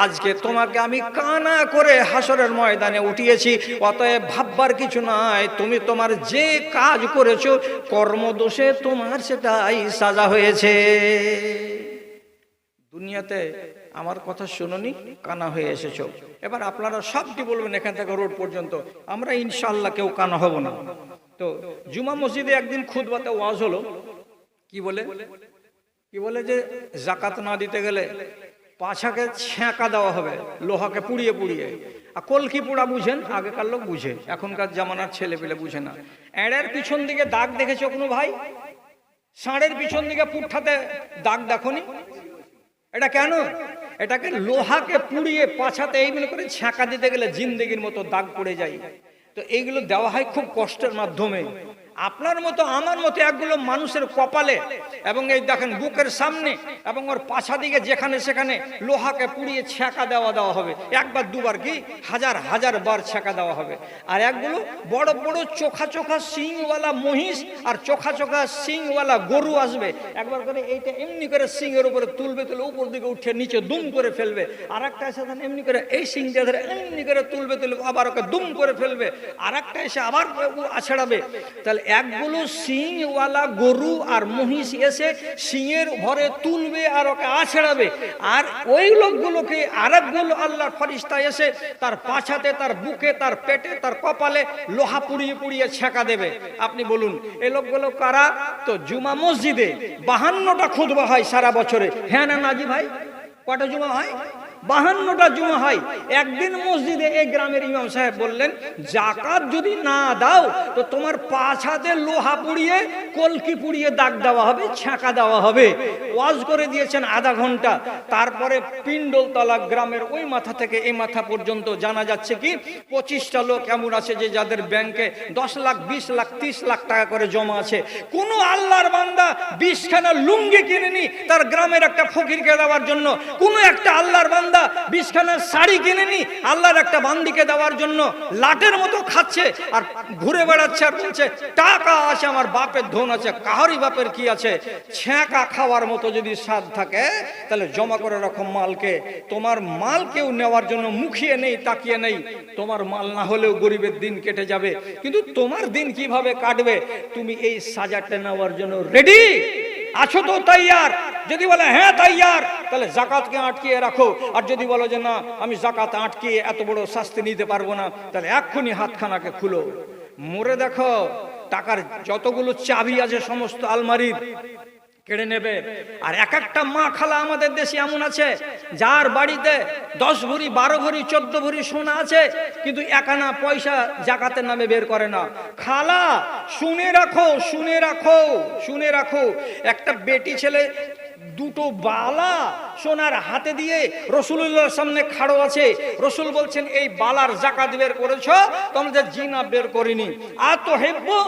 আজকে তোমাকে আমি কানা করে হাসরের ময়দানে উঠিয়েছি। অতএব ভাববার কিছু নাই, তুমি তোমার যে কাজ করেছো কর্মদোষে তোমার সেটাই সাজা হয়েছে। দুনিয়াতে আমার কথা শুনুনি, কানা হয়ে এসেছো। এবার আপনারা সবটি বলবেন এখান থেকে রোড পর্যন্ত, আমরা ইনশাআল্লাহ কেউ কানা হব না। তো জুমা মসজিদে একদিন খুতবাতে ওয়াজ হলো, কি বলে যে যাকাত না দিতে গেলে পাছাকে ছ্যাঁকা দেওয়া হবে, লোহাকে পুড়িয়ে পুড়িয়ে। আর কলকি পোড়া বুঝেন, আগেকার লোক বুঝে, এখনকার জামানার ছেলে পেলে বুঝে না। এড়ের পিছন দিকে দাগ দেখেছো কোনো ভাই? ষাঁড়ের পিছন দিকে পুট্ঠাতে দাগ দেখনি? এটা কেন? এটাকে লোহাকে পুড়িয়ে পাছাতে এই মনে করে ছ্যাঁকা দিতে গেলে জিন্দেগির মতো দাগ পড়ে যায়। তো এইগুলো দেওয়া হয় খুব কষ্টের মাধ্যমে। আপনার মতো আমার মতো একগুলো মানুষের কপালে এবং এই দেখেন বুকের সামনে এবং ওর পাছা দিকে যেখানে সেখানে লোহাকে পুড়িয়ে ছ্যাঁকা দেওয়া হবে। একবার দুবার কি হাজার হাজার বার ছ্যাঁকা দেওয়া হবে। আর একগুলো বড় বড় চোখা চোখা সিংওয়ালা মহিষ আর চোখা চোখা সিংওয়ালা গরু আসবে, একবার করে এইটা এমনি করে সিংয়ের উপরে তুলবে, তুলে উপর দিকে উঠে নিচে দুম করে ফেলবে। আর একটা এসে এমনি করে এই সিংটা ধরে এমনি করে তুলবে, তুলে আবার ওকে দুম করে ফেলবে। আর একটা এসে আবার আছড়াবে। তাহলে তাহলে একগুলো শিংওয়ালা গরু আর মহিষ এসে শিংয়ের ভরে তুলবে আর ওকে আছড়াবে, আর ওই লোকগুলোকে আরেকগুলো আল্লাহর ফেরেশতা এসে তার পাছাতে, তার বুকে, তার পেটে, তার কপালে লোহা পুড়িয়ে পুড়িয়ে ছেঁকা দেবে। আপনি বলুন এই লোকগুলো কারা? তো জুমা মসজিদে 52টা খুতবা হয় সারা বছরে, হ্যাঁ না নাজি ভাই? কটা জুমা হয়? 52টা জুমা হয়। একদিন মসজিদে এই গ্রামের ইমাম সাহেব বললেন, জাকাত যদি না দাও তো তোমার পাছাতে লোহা পুড়িয়ে, কলকি পুড়িয়ে দাগ দেওয়া হবে, ছ্যাঁকা দেওয়া হবে। ওয়াজ করে দিয়েছেন আধা ঘন্টা। তারপরে পিণ্ডলতলা গ্রামের ওই মাথা থেকে এই মাথা পর্যন্ত জানা যাচ্ছে কি 25টা লোক এমন আছে যে যাদের ব্যাংকে 10 লাখ, 20 লাখ, 30 লাখ টাকা করে জমা আছে। কোন আল্লাহর বান্দা 20খানা লুঙ্গি কিনেনি তার গ্রামের একটা ফকিরকে দেওয়ার জন্য। কোন একটা আল্লাহর বান্দা 20খানা শাড়ি কিনেনি আল্লাহর একটা বান্দিকে দেওয়ার জন্য। লাটের মতো খাচ্ছে আর ঘুরে বেড়াচ্ছে আর বলছে টাকা আছে, আমার বাপের ধন আছে। কাহারই বাপের কি আছে? ছ্যাঁকা খাওয়ার মতো যদি স্বাদ থাকে তাহলে জমা করে রাখো মালকে। তোমার মাল কেউ নেওয়ার জন্য মুখিয়ে নেই, তাকিয়ে নেই। তোমার মাল না হলেও গরিবের দিন কেটে যাবে, কিন্তু তোমার দিন কিভাবে কাটবে তুমি এই সাজাটা নেওয়ার জন্য রেডি আছো তো? তাইয়ার? যদি বলে হ্যাঁ তাইয়ার, তাহলে জাকাতকে আটকিয়ে রাখো। আর যদি বলো যে না আমি জাকাত আটকিয়ে এত বড় শাস্তি নিতে পারবো না, তাহলে এক্ষুনি হাতখানাকে খুলো, মরে দেখো টাকার যতগুলো চাবি আছে সমস্ত আলমারির কেড়ে নেবে। আর এক একটা মা খালা আমাদের দেশে এমন আছে যার বাড়িতে 10 ভরি, 12 ভরি, 14 ভরি সোনা আছে, কিন্তু একানা পয়সা জাকাতের নামে বের করে না। খালা শুনে রাখো, শুনে রাখো, শুনে রাখো, একটা বেটি ছেলে দুটো বালা সোনার হাতে দিয়ে রাসূলুল্লাহর সামনে খাড়ো আছে। রাসূল বলছেন এই বালার যাকাত বের করেছো, তোমাদের জিনা বের করিনি। আতো হেব্বো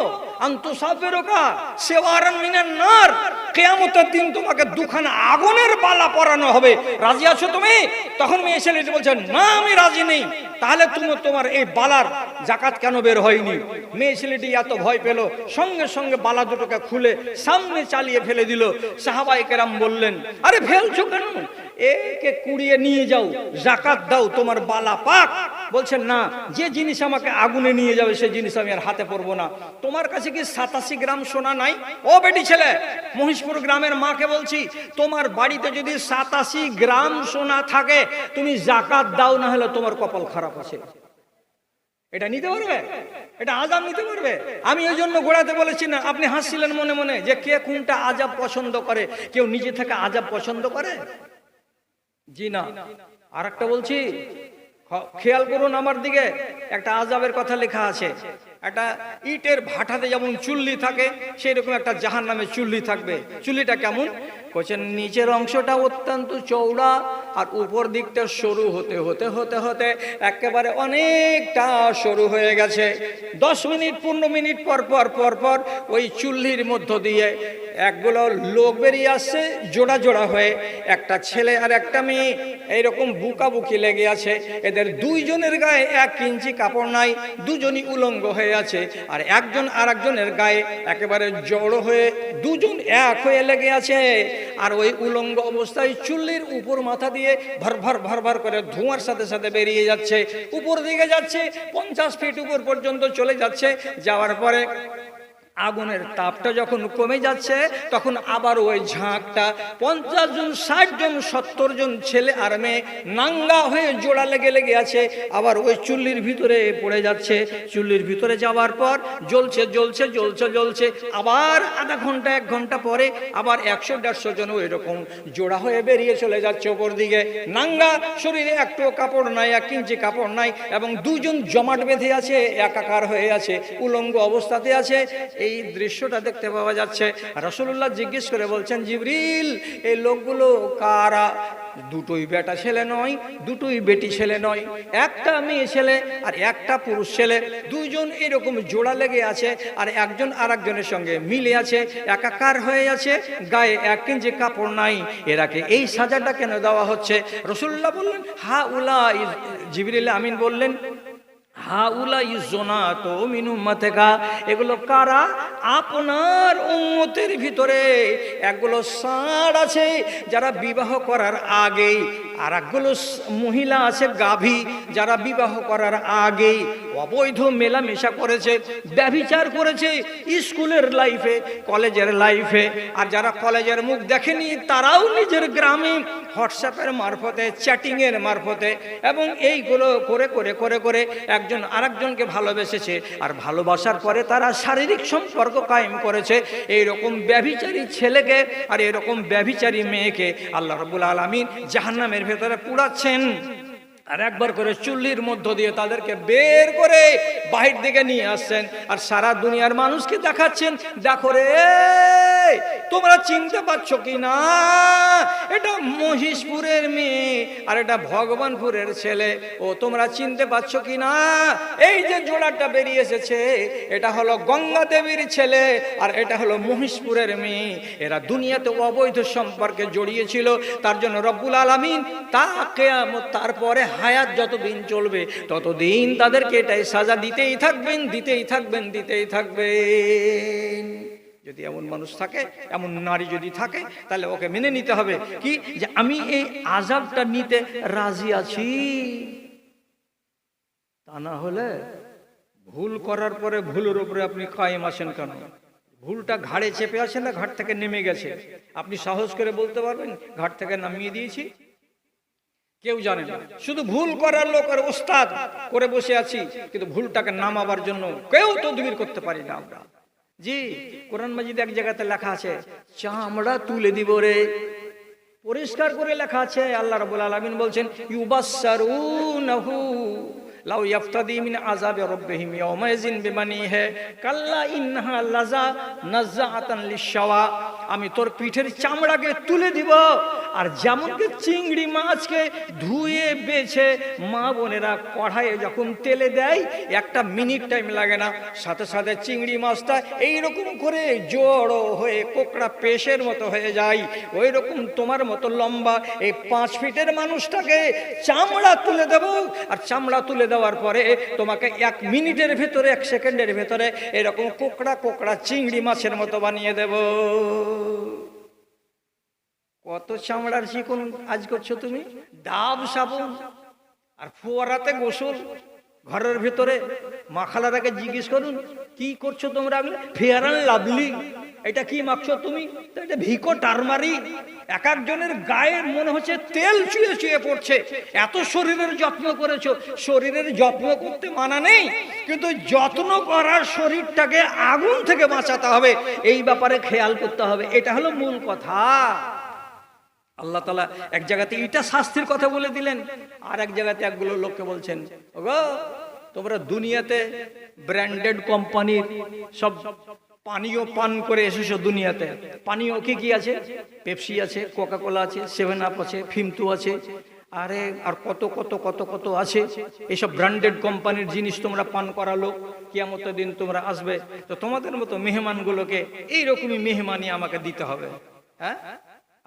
আনতুসাফিরুকা সিওয়ারান মিনান নার, কিয়ামতের দিন তোমাকে দুখানা আগুনের বালা পরানো হবে, রাজি আছো তুমি? তখন মেয়ে ছেলেটি বলছে না আমি রাজি নেই। তাহলে তুমি তোমার এই বালার যাকাত কেন বের হয়নি? মেয়ে ছেলেটি এত ভয় পেল, সঙ্গে সঙ্গে বালা দুটোকে খুলে সামনে চালিয়ে ফেলে দিল। সাহাবায়ে কেরাম বললেন আরে ফেলছো কেন? একে কুড়িয়ে নিয়ে যাও, যাকাত দাও, তোমার বালা পাক। বলছেন না, যে জিনিস আমাকে আগুনে নিয়ে যাবে সেই জিনিস আমি আর হাতে পরবো না। তোমার কাছে কি 87 গ্রাম সোনা নাই? ও বেটি ছেলে, মহিষপুর গ্রামের মাকে বলছি, তোমার বাড়িতে যদি 87 গ্রাম সোনা থাকে তুমি যাকাত দাও, না হলে তোমার কপাল খারাপ আছে। এটা নিতে পারবে? এটা আজাব নিতে পারবে? আমি ওই জন্য গোড়াতে বলেছি না, আপনি হাসছিলেন মনে মনে যে কে কোনটা আজাব পছন্দ করে। কেউ নিজে থেকে আজাব পছন্দ করে? জি না। আর একটা বলছি, খেয়াল করুন আমার দিকে, একটা আজাবের কথা লেখা আছে। একটা ইটের ভাটাতে যেমন চুল্লি থাকে সেই রকম একটা জাহান্নামে চুল্লি থাকবে। চুল্লিটা কেমন? বলছেন নিচের অংশটা অত্যন্ত চওড়া আর উপর দিকটা সরু হতে হতে হতে হতে একেবারে অনেকটা সরু হয়ে গেছে। 10 মিনিট 15 মিনিট পর পর পর পর ওই চুল্লির মধ্য দিয়ে একগুলো লোক বেরিয়ে আসছে জোড়া জোড়া হয়ে, একটা ছেলে আর একটা মেয়ে, এইরকম বুকাবুকি লেগে আছে। এদের দুইজনের গায়ে 1 ইঞ্চি কাপড় নাই, দুজনই উলঙ্গ হয়ে আছে। আর একজন আর একজনের গায়ে একেবারে জড়ো হয়ে দুজন এক হয়ে লেগে আছে। আর ওই উলঙ্গ অবস্থায় চুল্লির উপর মাথা দিয়ে ভর ভর ভর ভর করে ধোঁয়ার সাথে সাথে বেরিয়ে যাচ্ছে, উপর দিকে যাচ্ছে, 50 ফিট উপর পর্যন্ত চলে যাচ্ছে। যাওয়ার পরে আগুনের তাপটা যখন কমে যাচ্ছে তখন আবার ওই ঝাঁকটা 50 জন, 60 জন, 70 জন ছেলে আর মেয়ে নাঙ্গা হয়ে জোড়া লেগে লেগে আছে, আবার ওই চুল্লির ভিতরে পড়ে যাচ্ছে। চুল্লির ভিতরে যাওয়ার পর জ্বলছে জ্বলছে জ্বলছে জ্বলছে, আবার আধা ঘন্টা 1 ঘন্টা পরে আবার 100-150 জন ওই রকম জোড়া হয়ে বেরিয়ে চলে যাচ্ছে ওপর দিকে। নাঙ্গা, শরীরে একটু কাপড় নাই, 1 ইঞ্চি কাপড় নাই, এবং দুজন জমাট বেঁধে আছে, একাকার হয়ে আছে, উলঙ্গ অবস্থাতে আছে। এই দৃশ্যটা দেখতে পাওয়া যাচ্ছে। রাসূলুল্লাহ জিজ্ঞেস করে বলছেন জিবরিল এই লোকগুলো কারা? দুটোই বেটা ছেলে নয়, দুটোই বেটি ছেলে নয়, একটা মেয়ে ছেলে আর একটা পুরুষ ছেলে। দুইজন এরকম জোড়া লেগে আছে আর একজন আর একজনের সঙ্গে মিলে আছে, একাকার হয়ে আছে, গায়ে 1 ইঞ্চি কাপড় নাই। এরাকে এই সাজাটা কেন দেওয়া হচ্ছে? রাসূলুল্লাহ বললেন হা উলা, জিবরিল আমিন বললেন হাউলাই জোনাতো মিন উম্মাতিকা, এগুলো কারা? আপনার উম্মতের ভিতরে একগুলো ষাঁড় আছে যারা বিবাহ করার আগেই, আর একগুলো মহিলা আছে গাভী যারা বিবাহ করার আগেই অবৈধ মেলামেশা করেছে, ব্যভিচার করেছে স্কুলের লাইফে, কলেজের লাইফে, আর যারা কলেজের মুখ দেখেনি তারাও নিজের গ্রামে হোয়াটসঅ্যাপের মারফতে, চ্যাটিংয়ের মারফতে এবং এইগুলো করে করে করে করে একজন আরেকজনকে ভালোবেসেছে, আর ভালোবাসার পরে তারা শারীরিক সম্পর্ক কায়েম করেছে। এইরকম ব্যভিচারী ছেলেকে আর এরকম ব্যভিচারী মেয়েকে আল্লাহ রাব্বুল আলামিন জাহান্নামের ভেতরে পুড়াচ্ছেন, আর একবার করে চুল্লির মধ্য দিয়ে তাদেরকে বের করে বাহির দিকে নিয়ে আসছেন, আর সারা দুনিয়ার মানুষকে দেখাচ্ছেন, দেখো রে তোমরা চিনতে পারছো কি না, এটা মহিষপুরের মেয়ে আর এটা ভগবানপুরের ছেলে, ও তোমরা চিনতে পারছো কি না, এই যে জোড়াটা বেরিয়ে এসেছে এটা হলো গঙ্গা দেবীর ছেলে আর এটা হলো মহিষপুরের মেয়ে। এরা দুনিয়াতে অবৈধ সম্পর্কে জড়িয়েছিল, তার জন্য রব্বুল আলামিন তারপরে হায়াত যতদিন চলবে ততদিন তাদেরকে এটাই সাজা দিতেই থাকবেন, দিতেই থাকবেন, দিতেই থাকবেন। যদি এমন মানুষ থাকে, এমন নারী যদি থাকে, তাহলে ওকে মেনে নিতে হবে কি, যে আমি এই আযাবটা নিতে রাজি আছি। তা না হলে ভুল করার পরে ভুলের উপরে আপনি কায়েম আসেন কেন? ভুলটা ঘাড়ে চেপে আছে না ঘাট থেকে নেমে গেছে? আপনি সাহস করে বলতে পারবেন ঘাট থেকে নামিয়ে দিয়েছি? কেউ জানে না, শুধু ভুল করার লোক আর ওস্তাদ করে বসে আছি, কিন্তু ভুলটাকে নামাবার জন্য কেউ তদবির করতে পারি না আমরা। জি, কোরআন মাজিদে এক জায়গাতে লেখা আছে চামড়া তুলে দিব রে, পরিষ্কার করে লেখা আছে। আল্লাহ রাব্বুল আলামিন বলছেন ইউবাসসারুনাহু লাউ ইয়াফতাদি মিন আযাবি রাব্বিহিম ইয়াওমাইযিন বিমানিহি কাল্লা ইন্নাহা লাযা নাযাআতান লিশাওয়া। আমি তোর পিঠের চামড়াকে তুলে দিব, আর যেমনকি চিংড়ি মাছকে ধুয়ে বেছে মা বোনেরা কড়াইয়ে যখন তেলে দেয়, একটা মিনিট টাইম লাগে না, সাথে সাথে চিংড়ি মাছটা এইরকম করে জড়ো হয়ে কোকড়া পেশের মতো হয়ে যায়। ওই রকম তোমার মতো লম্বা এই 5 ফিটের মানুষটাকে চামড়া তুলে দেব, আর চামড়া তুলে দেওয়ার পরে তোমাকে 1 মিনিটের ভেতরে, 1 সেকেন্ডের ভেতরে এরকম কোকড়া কোকড়া চিংড়ি মাছের মতো বানিয়ে দেব। কত চামড়ার চিকন আজ করছো তুমি, ডাব সাবুন আর ফোয়ারাতে গোসল, ঘরের ভেতরে মাখালারাকে জিজ্ঞেস করুন কি করছো তোমরা, ফেয়ার অ্যান্ড লাভলি, এটা কি মাখছো তুমি? এটা ভিকো টারমারিক। এক একজনের গায়ে মনে হচ্ছে তেল চুয়ে চুয়ে পড়ছে, এত শরীরের যত্ন করেছো। শরীরের যত্ন করতে মানা নেই, কিন্তু যত্ন করার শরীরটাকে আগুন থেকে বাঁচাতে হবে, এই ব্যাপারে খেয়াল করতে হবে। এটা হলো মূল কথা। আল্লাহ তাআলা এক জায়গাতে এটা শাস্তির কথা বলে দিলেন, আর এক জায়গাতে একগুলো লোককে বলছেন ওগো তোমরা দুনিয়াতে ব্র্যান্ডেড কোম্পানির সব পানীয় পান করে এসেছো। দুনিয়াতে পানীয় কি কি আছে? পেপসি আছে, কোকা কোলা আছে, 7 আপ আছে, ফিমতু আছে, আরে আর কত কত কত কত আছে। এইসব ব্র্যান্ডেড কোম্পানির জিনিস তোমরা পান করালো, কিয়ামতের দিন তোমরা আসবে, তো তোমাদের মতো মেহমানগুলোকে এইরকমই মেহমানি আমাকে দিতে হবে। হ্যাঁ,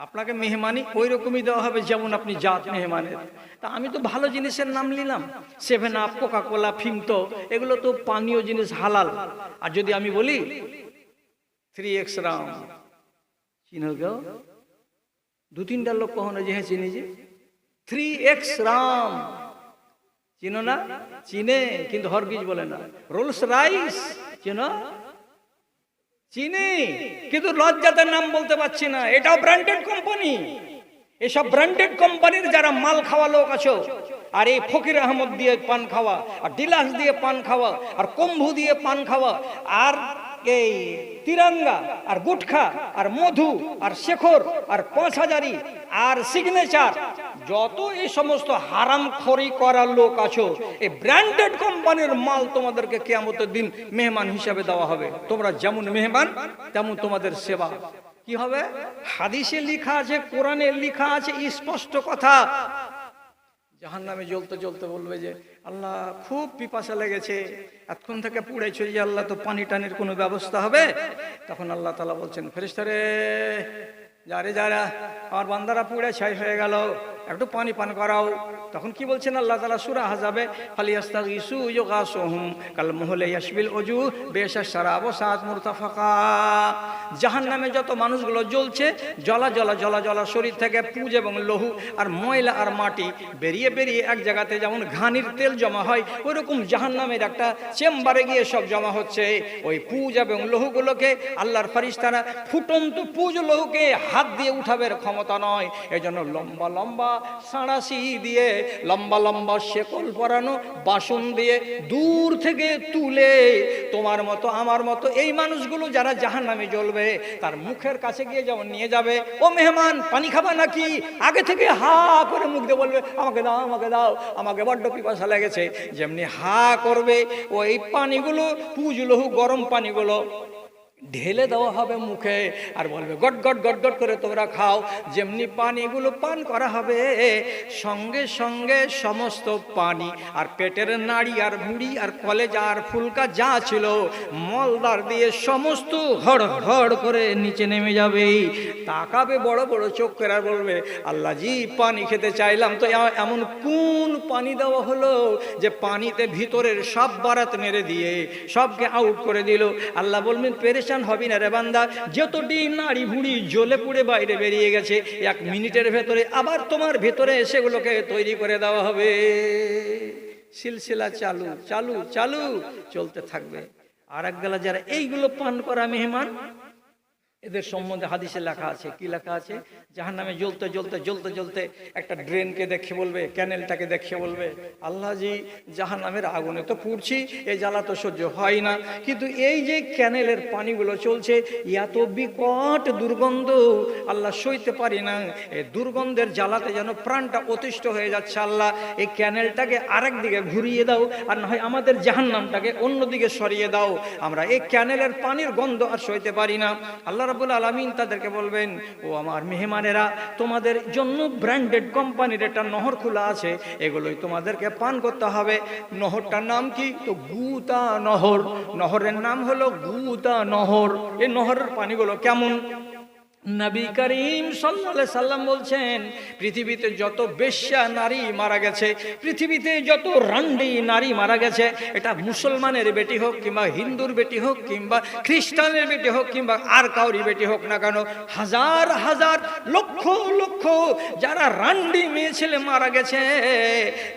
আপনাকে মেহমানি ওই রকমই দেওয়া হবে যেমন আপনি জাত মেহমানের। তা আমি তো ভালো জিনিসের নাম নিলাম, 7 আপ, কোকা কোলা, ফিমতো, এগুলো তো পানীয় জিনিস, হালাল। আর যদি আমি বলি 3x রাম, চিনো গো? 2-3টা লোক কখনো যে হ্যাঁ চিনি, যে 3x রাম চিনো না? চিনে, কিন্তু হরগিজ বলে না। রোলস রাইস চিনো? চিনি, কিন্তু লজ্জাতের নাম বলতে পারছি না। এটাও ব্র্যান্ডেড কোম্পানি। এসব ব্র্যান্ডেড কোম্পানির যারা মাল খাওয়া লোক আছো, আর এই ফকির আহমদ দিয়ে পান খাওয়া, আর ডিলাক্স দিয়ে পান খাওয়া, আর কম্ভু দিয়ে পান খাওয়া, আর এই তিরঙ্গা, আর গুটখা, আর মধু, আর শেখর, আর 5000 আর সিগনেচার, যত এই সমস্ত হারামখোরি করার লোক আছো, এই ব্র্যান্ডেড কোম্পানির মাল তোমাদেরকে কিয়ামতের দিন মেহমান হিসাবে দেওয়া হবে। তোমরা যেমন মেহমান তেমন তোমাদের সেবা। কি হবে? হাদিসে লেখা আছে, কোরআনে লেখা আছে, স্পষ্ট কথা। জাহান্নামে জ্বলতে জ্বলতে বলবে যে আল্লাহ খুব পিপাসা লেগেছে, এতক্ষণ থেকে পুড়েছে, যে আল্লাহ তো পানি টানির কোনো ব্যবস্থা হবে? তখন আল্লাহ তাআলা বলছেন ফেরেশতারে, যারা আমার বান্দারা পুড়ে ছাই হয়ে গেল, একটু পানি পান করাও। তখন কি বলছেন আল্লাহ তাআলা সূরা আহজাবে, ফালিয়াস্তাগিসু ইউগাসুহুম কাল মুহলি ইয়াশবিল উজু বিশা শারাব সাত মুরতাফাকা। জাহান্নামে যত মানুষগুলো জ্বলছে, জ্বলা জ্বলা জ্বলা জ্বলা শরীর থেকে পুঁজ এবং লহু আর ময়লা আর মাটি বেরিয়ে বেরিয়ে এক জায়গাতে যেমন ঘানির তেল জমা হয়, ওইরকম জাহান্নামের একটা চেম্বারে গিয়ে সব জমা হচ্ছে। ওই পুঁজ এবং লহুগুলোকে আল্লাহর ফেরেশতারা ফুটন্ত পুঁজ লহুকে হাত দিয়ে উঠাবের ক্ষমতা নয়, এজন্য লম্বা লম্বা সাঁড়াশি দিয়ে লম্বা লম্বা শেকল পরানো বাসন দিয়ে দূর থেকে তুলে তোমার মতো আমার মতো এই মানুষগুলো যারা জাহান্নামে জ্বলবে তার মুখের কাছে গিয়ে যেমন নিয়ে যাবে, ও মেহমান পানি খাবা নাকি, আগে থেকে হা করে মুখ দিয়ে বলবে আমাকে দাও আমাকে দাও, আমাকে বড্ড পিপাসা লেগেছে, যেমনি হা করবে ওই পানিগুলো পুঁজ লহু গরম পানিগুলো ঢেলে দেওয়া হবে মুখে আর বলবে গট গট গট গট করে তোমরা খাও। যেমনি পানিগুলো পান করা হবে সঙ্গে সঙ্গে সমস্ত পানি আর পেটের নাড়ি আর ভুঁড়ি আর কলেজা আর ফুলকা যা ছিল মলদার দিয়ে সমস্ত হড় হড় করে নিচে নেমে যাবে। তাকাবে বড় বড় চোখ করে আর বলবে আল্লাহ জি পানি খেতে চাইলাম, তো এমন কোন পানি দেওয়া হলো যে পানিতে ভিতরের সব বারাত মেরে দিয়ে সবকে আউট করে দিল। আল্লাহ বলবেন পেরেশান হবি না রে বান্দা, যত ডিম নাড়ি ভুঁড়ি জ্বলে পুড়ে বাইরে বেরিয়ে গেছে 1 মিনিটের ভেতরে আবার তোমার ভেতরে সেগুলোকে তৈরি করে দেওয়া হবে। সিলসিলা চালু চালু চালু চলতে থাকবে। আর এক বেলা যারা এইগুলো পান করা মেহমান, এদের সম্বন্ধে হাদিসে লেখা আছে, কি লেখা আছে, জাহান্নামে জ্বলতে জ্বলতে জ্বলতে জ্বলতে একটা ড্রেনকে দেখে বলবে, ক্যানেলটাকে দেখে বলবে আল্লাহ জি জাহান্নামের আগুনে তো পুড়ছি, এই জ্বালা তো সহ্য হয় না, কিন্তু এই যে ক্যানেলের পানিগুলো চলছে এত বিকট দুর্গন্ধ আল্লাহ সইতে পারি না, এই দুর্গন্ধের জ্বালাতে যেন প্রাণটা অতিষ্ঠ হয়ে যাচ্ছে। আল্লাহ এই ক্যানেলটাকে আরেক দিকে ঘুরিয়ে দাও, আর না হয় আমাদের জাহান্নামটাকে অন্যদিকে সরিয়ে দাও, আমরা এই ক্যানেলের পানির গন্ধ আর সইতে পারি না। আল্লাহ রাব্বুল আলামিন তাদেরকে বলবেন ও আমার মেহমানেরা, তোমাদের জন্য ব্র্যান্ডেড কোম্পানির একটা নহর খোলা আছে, এগুলোই তোমাদেরকে পান করতে হবে। নহরটার নাম কি? তো গুতা নহর। নহরের নাম হলো গুতা নহর। এই নহরের পানিগুলো কেমন? নবী করিম সাল্লাল্লাহু আলাইহি সাল্লাম বলছেন পৃথিবীতে যত বেশ্যা নারী মারা গেছে, পৃথিবীতে যত রান্ডি নারী মারা গেছে, এটা মুসলমানের বেটি হোক কিংবা হিন্দুর বেটি হোক কিংবা খ্রিস্টানের বেটি হোক কিংবা আর কাউরি বেটি হোক না কেন, হাজার হাজার লক্ষ লক্ষ যারা রান্ডি মেয়ে ছেলে মারা গেছে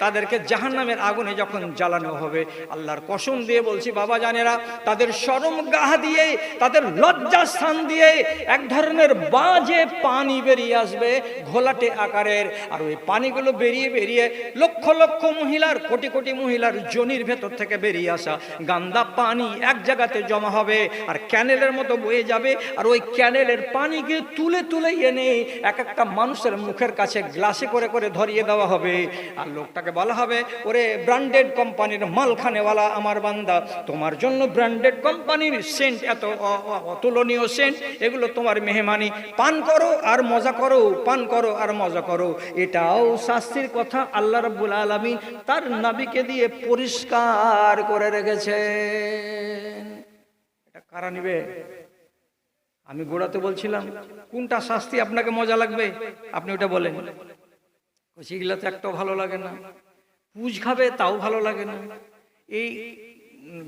তাদেরকে জাহান্নামের আগুনে যখন জ্বালানো হবে, আল্লাহর কসম দিয়ে বলছি বাবা জানেরা, তাদের শরম গাহ দিয়ে তাদের লজ্জা স্থান দিয়ে এক ধরনের বাজে পানি বেরিয়ে আসবে ঘোলাটে আকারের, আর ওই পানিগুলো বেরিয়ে বেরিয়ে লক্ষ লক্ষ মহিলার কোটি কোটি মহিলার যোনির ভেতর থেকে বেরিয়ে আসা গান্দা পানি এক জায়গাতে জমা হবে আর ক্যানেলের মতো বয়ে যাবে, আর ওই ক্যানেলের পানিকে তুলে তুলে এনে এক একটা মানুষের মুখের কাছে গ্লাসে করে করে ধরিয়ে দেওয়া হবে, আর লোকটাকে বলা হবে ওরে ব্র্যান্ডেড কোম্পানির মালখানেওয়ালা আমার বান্দা, তোমার জন্য ব্র্যান্ডেড কোম্পানির সেন্ট, এত অতুলনীয় সেন্ট, এগুলো তোমার মেহমানি, পান করো আর মজা করো, পান করো আর মজা করো। এটাও শাস্তির কথা আল্লাহ রাব্বুল আলামিন তার নবীকে দিয়ে পরিষ্কার করে রেখেছেন। এটা কারা নিবে? আমি গোড়াতে বলছিলাম কোনটা শাস্তি আপনাকে মজা লাগবে আপনি ওটা বলেন। সেগুলা তো একটাও ভালো লাগে না, পুজ খাবে তাও ভালো লাগে না, এই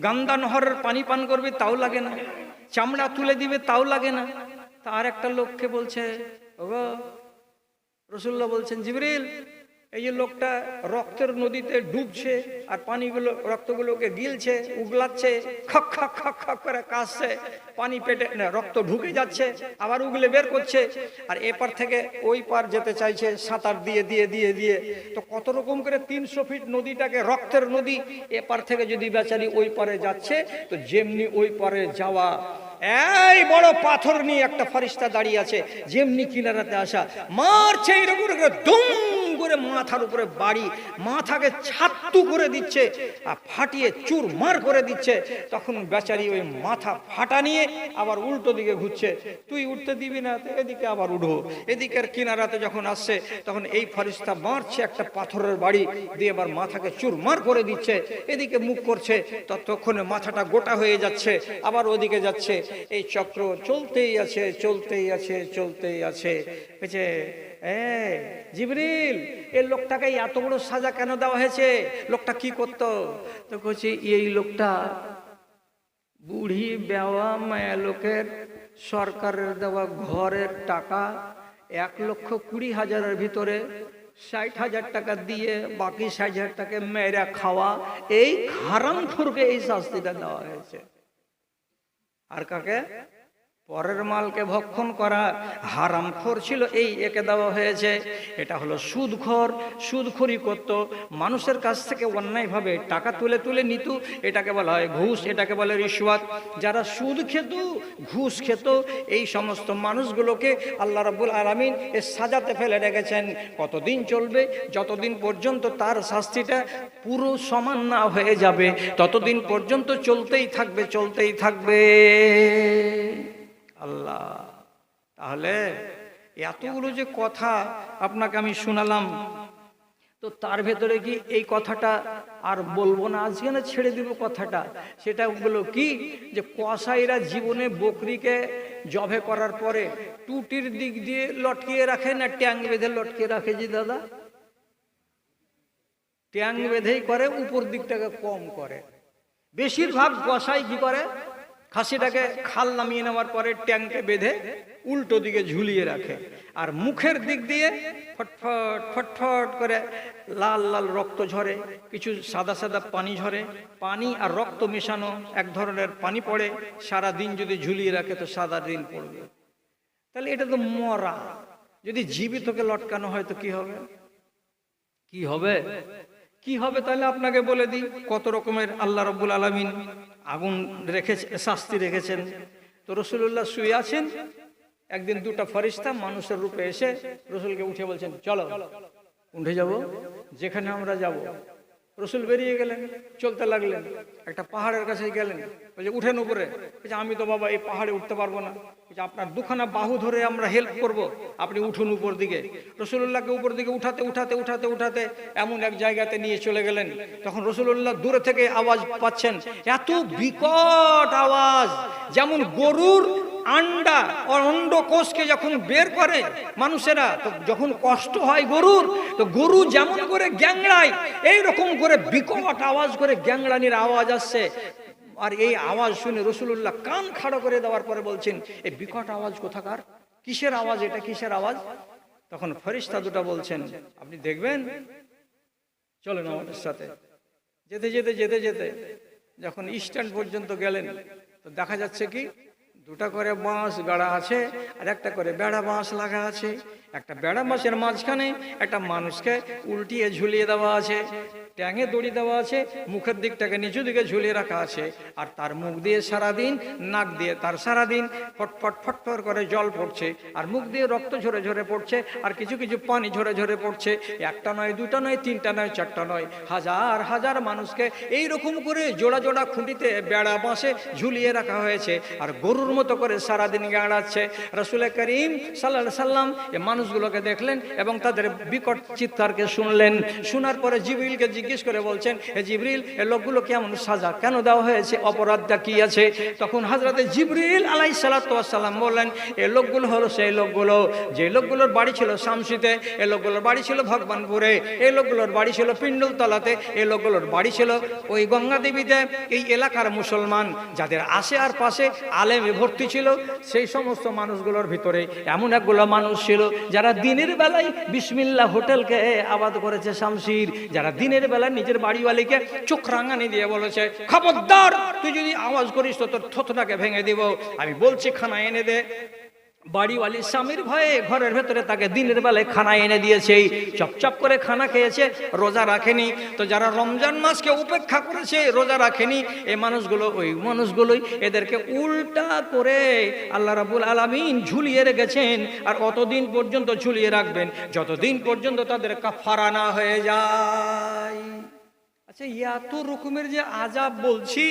গান্দা নহরের পানি পান করবে তাও লাগে না, চামড়া তুলে দিবে তাও লাগে না। তার একটা লোককে বলছে ওগো রাসূলুল্লাহ বলছেন জিবরিল, এই যে লোকটা রক্তের নদীতে ডুবছে আর পানিগুলো রক্তগুলোকে গিলছে, উগলাচ্ছে, খক খক খক খক করে কাশছে, পানি পেটে রক্ত ঢুকে যাচ্ছে আবার উগলে বের করছে, আর এপার থেকে ওই পার যেতে চাইছে সাঁতার দিয়ে দিয়ে দিয়ে দিয়ে, তো কত রকম করে 300 ফিট নদীটাকে রক্তের নদী, এপার থেকে যদি বেচারি ওই পারে যাচ্ছে তো যেমনি ওই পারে যাওয়া, এই বড় পাথর নিয়ে একটা ফেরেশতা দাঁড়িয়ে আছে, যেমনি কিনারাতে আসা মারছে এরকম করে দুম করে মাথার উপরে বাড়ি, মাথাকে ছাত্তু করে দিচ্ছে আর ফাটিয়ে চুরমার করে দিচ্ছে, তখন বেচারি ওই মাথা ফাটা নিয়ে আবার উল্টো দিকে ঘুরছে, তুই উঠতে দিবি না, এদিকে আবার উঠো, এদিকের কিনারাতে যখন আসছে তখন এই ফেরেশতা মারছে একটা পাথরের বাড়ি দিয়ে আবার মাথাকে চুরমার করে দিচ্ছে, এদিকে মুখ করছে, ততক্ষণে মাথাটা গোটা হয়ে যাচ্ছে, আবার ওদিকে যাচ্ছে, এই চক্র চলতেই আছে চলতেই আছে চলতেই আছে। এ জিবরিল, এই লোকটাকে এত বড় সাজা কেন দেওয়া হয়েছে? লোকটা কি করতো? তো বলছি এই লোকটা বুড়ি বেওয়া মায়া লোকের সরকারের দেওয়া ঘরের টাকা 1,20,000-এর ভিতরে 60,000 টাকা দিয়ে বাকি 60,000 টাকা মেয়েরা খাওয়া, এই হারামখোরকে এই শাস্তিটা দেওয়া হয়েছে। আর কাকে? পরের মালকে ভক্ষণ করা হারামখোর ছিল, এই একে দেওয়া হয়েছে। এটা হলো সুদখোর, সুদখোরি করত, মানুষের কাছ থেকে অন্যায়ভাবে টাকা তুলে তুলে নিত, এটাকে বলা হয় ঘুষ, এটাকে বলে রিশওয়াত। যারা সুদ খেত, ঘুষ খেত, এই সমস্ত মানুষগুলোকে আল্লাহ রাব্বুল আলামিন এর সাজাতে ফেলে রেখেছেন। কতদিন চলবে? যতদিন পর্যন্ত তার শাস্তিটা পুরো সমান না হয়ে যাবে, ততদিন পর্যন্ত চলতেই থাকবে, চলতেই থাকবে। আল্লাহ, তাহলে এতগুলো যে কথা আপনাকে আমি শোনালাম, তো তার ভেতরে কি এই কথাটা আর বলবো না আজকে, না ছেড়ে দিব কথাটা? সেটা হলো কি, যে কসাইরা জীবনে বকরিকে জবে করার পরে টুটির দিক দিয়ে লটকিয়ে রাখে না ট্যাং বেঁধে লটকিয়ে রাখে? জি দাদা, ট্যাং বেঁধেই করে, উপর দিকটাকে কম করে। বেশিরভাগ কসাই কি করে, খাসিটাকে খাল নামিয়ে নেওয়ার পরে ট্যাংকে বেঁধে উল্টো দিকে ঝুলিয়ে রাখে, আর মুখের দিক দিয়ে ফটফট ফটফট করে লাল লাল রক্ত ঝরে, কিছু সাদা সাদা পানি ঝরে, পানি আর রক্ত মেশানো এক ধরনের পানি পড়ে। সারা দিন যদি ঝুলিয়ে রাখে তো সাদা দিন পড়বে। তাহলে এটা তো মরা। যদি জীবিতকে লটকানো হয় তো কি হবে? কি হবে? কি হবে? তাহলে আপনাকে বলে দিই কত রকমের আল্লাহ রাব্বুল আলামিন আগুন রেখেছে, শাস্তি রেখেছেন। তো রাসূলুল্লাহ শুয়ে আছেন, একদিন দুটো ফেরেশতা মানুষের রূপে এসে রাসূলকে উঠে বলছেন, চলো উঠে যাব, যেখানে আমরা যাব। রাসূল বেরিয়ে গেলেন, চলতে লাগলেন, একটা পাহাড়ের কাছে গেলেন, বলছে উঠেন উপরে। বলছে আমি তো বাবা এই পাহাড়ে উঠতে পারবো না। বলছে আপনার দুখানা বাহু ধরে আমরা হেল্প করব, আপনি উঠুন উপর দিকে। রাসূলুল্লাহকে উপর দিকে উঠাতে উঠাতে উঠাতে উঠাতে এমন এক জায়গাতে নিয়ে চলে গেলেন। তখন রাসূলুল্লাহ দূরে থেকে আওয়াজ পাচ্ছেন, এত বিকট আওয়াজ, যেমন গরুর আন্ডা অন্ডকোষকে যখন বের করে মানুষেরা, তো যখন কষ্ট হয় গরুর, তো গরু যেমন করে গ্যাংড়ায়, এইরকম করে বিকট আওয়াজ করে গ্যাংড়ানির আওয়াজ আসছে। আর এই আওয়াজ শুনে রাসূলুল্লাহ কান খাড়া করে দেওয়ার পরে বলছেন, এই বিকট আওয়াজ কোথাকার? কিসের আওয়াজ এটা? কিসের আওয়াজ? তখন ফেরেশতা দুটো বলছেন, আপনি দেখবেন, চলেন আমাদের সাথে। যেতে যেতে যেতে যেতে যখন স্ট্যান্ড পর্যন্ত গেলেন, তো দেখা যাচ্ছে কি দুটা করে বাঁশ গাড়া আছে, আর একটা করে বেড়া বাঁশ লাগা আছে। একটা বেড়া বাঁশের মাঝখানে একটা মানুষকে উল্টিয়ে ঝুলিয়ে দেওয়া আছে, ট্যাঙে দড়ি দেওয়া আছে, মুখের দিকটাকে নিচু দিকে ঝুলিয়ে রাখা আছে, আর তার মুখ দিয়ে সারাদিন, নাক দিয়ে তার সারাদিন ফটফট ফটফট করে জল পড়ছে, আর মুখ দিয়ে রক্ত ঝরে ঝরে পড়ছে, আর কিছু কিছু পানি ঝরে ঝরে পড়ছে। একটা নয়, দুটা নয়, তিনটা নয়, চারটা নয়, হাজার হাজার মানুষকে এই রকম করে জোড়া জোড়া খুঁটিতে বেড়া বাঁশে ঝুলিয়ে রাখা হয়েছে, আর গরুর মতো করে সারাদিন গাড়াচ্ছে। রাসূল করিম সাল্লাল্লাহু আলাইহি সাল্লাম এই মানুষগুলোকে দেখলেন এবং তাদের বিকট চিৎকারকে শুনলেন। শোনার পরে জিবরিলকে জিজ্ঞেস করে বলছেন, হে জিবরিল, এই লোকগুলো কেমন সাজা কেন দেওয়া হয়েছে? অপরাধটা কি আছে? তখন হযরতে জিবরিল আলাইহিস সালাতু ওয়াস সালাম বললেন, এই লোকগুলো হলো সেই লোকগুলো যে লোকগুলোর বাড়ি ছিল শামসিতে, এই লোকগুলোর বাড়ি ছিল ভগবানপুরে, এই লোকগুলোর বাড়ি ছিল পিণ্ডলতলাতে, এই লোকগুলোর বাড়ি ছিল ওই গঙ্গা দেবীতে। এই এলাকার মুসলমান যাদের আশে আর পাশে আলেমে ভর্তি ছিল, সেই সমস্ত মানুষগুলোর ভিতরে এমন একগুলো মানুষ ছিল যারা দিনের বেলায় বিসমিল্লাহ হোটেলকে আবাদ করেছে শামসির, যারা দিনের বেলায় নিজের বাড়িওয়ালিকে চোখ রাঙানি দিয়ে বলেছে, খবরদার তুই যদি আওয়াজ করিস তো তোর থতটাকে ভেঙে দিব, আমি বলছি খানা এনে দে। বাড়িওয়ালি স্বামীর ভয়ে ঘরের ভেতরে তাকে দিনের বেলায় খানা এনে দিয়েছে, চপচপ করে খানা খেয়েছে, রোজা রাখেনি। তো যারা রমজান মাসকে উপেক্ষা করেছে, রোজা রাখেনি, এই মানুষগুলো, ওই মানুষগুলোই এদেরকে উল্টা করে আল্লাহ রাব্বুল আলামিন ঝুলিয়ে রেখেছেন, আর অতদিন পর্যন্ত ঝুলিয়ে রাখবেন যতদিন পর্যন্ত তাদের কাফারা না হয়ে যায়। আচ্ছা, এত রকমের যে আযাব বলছি,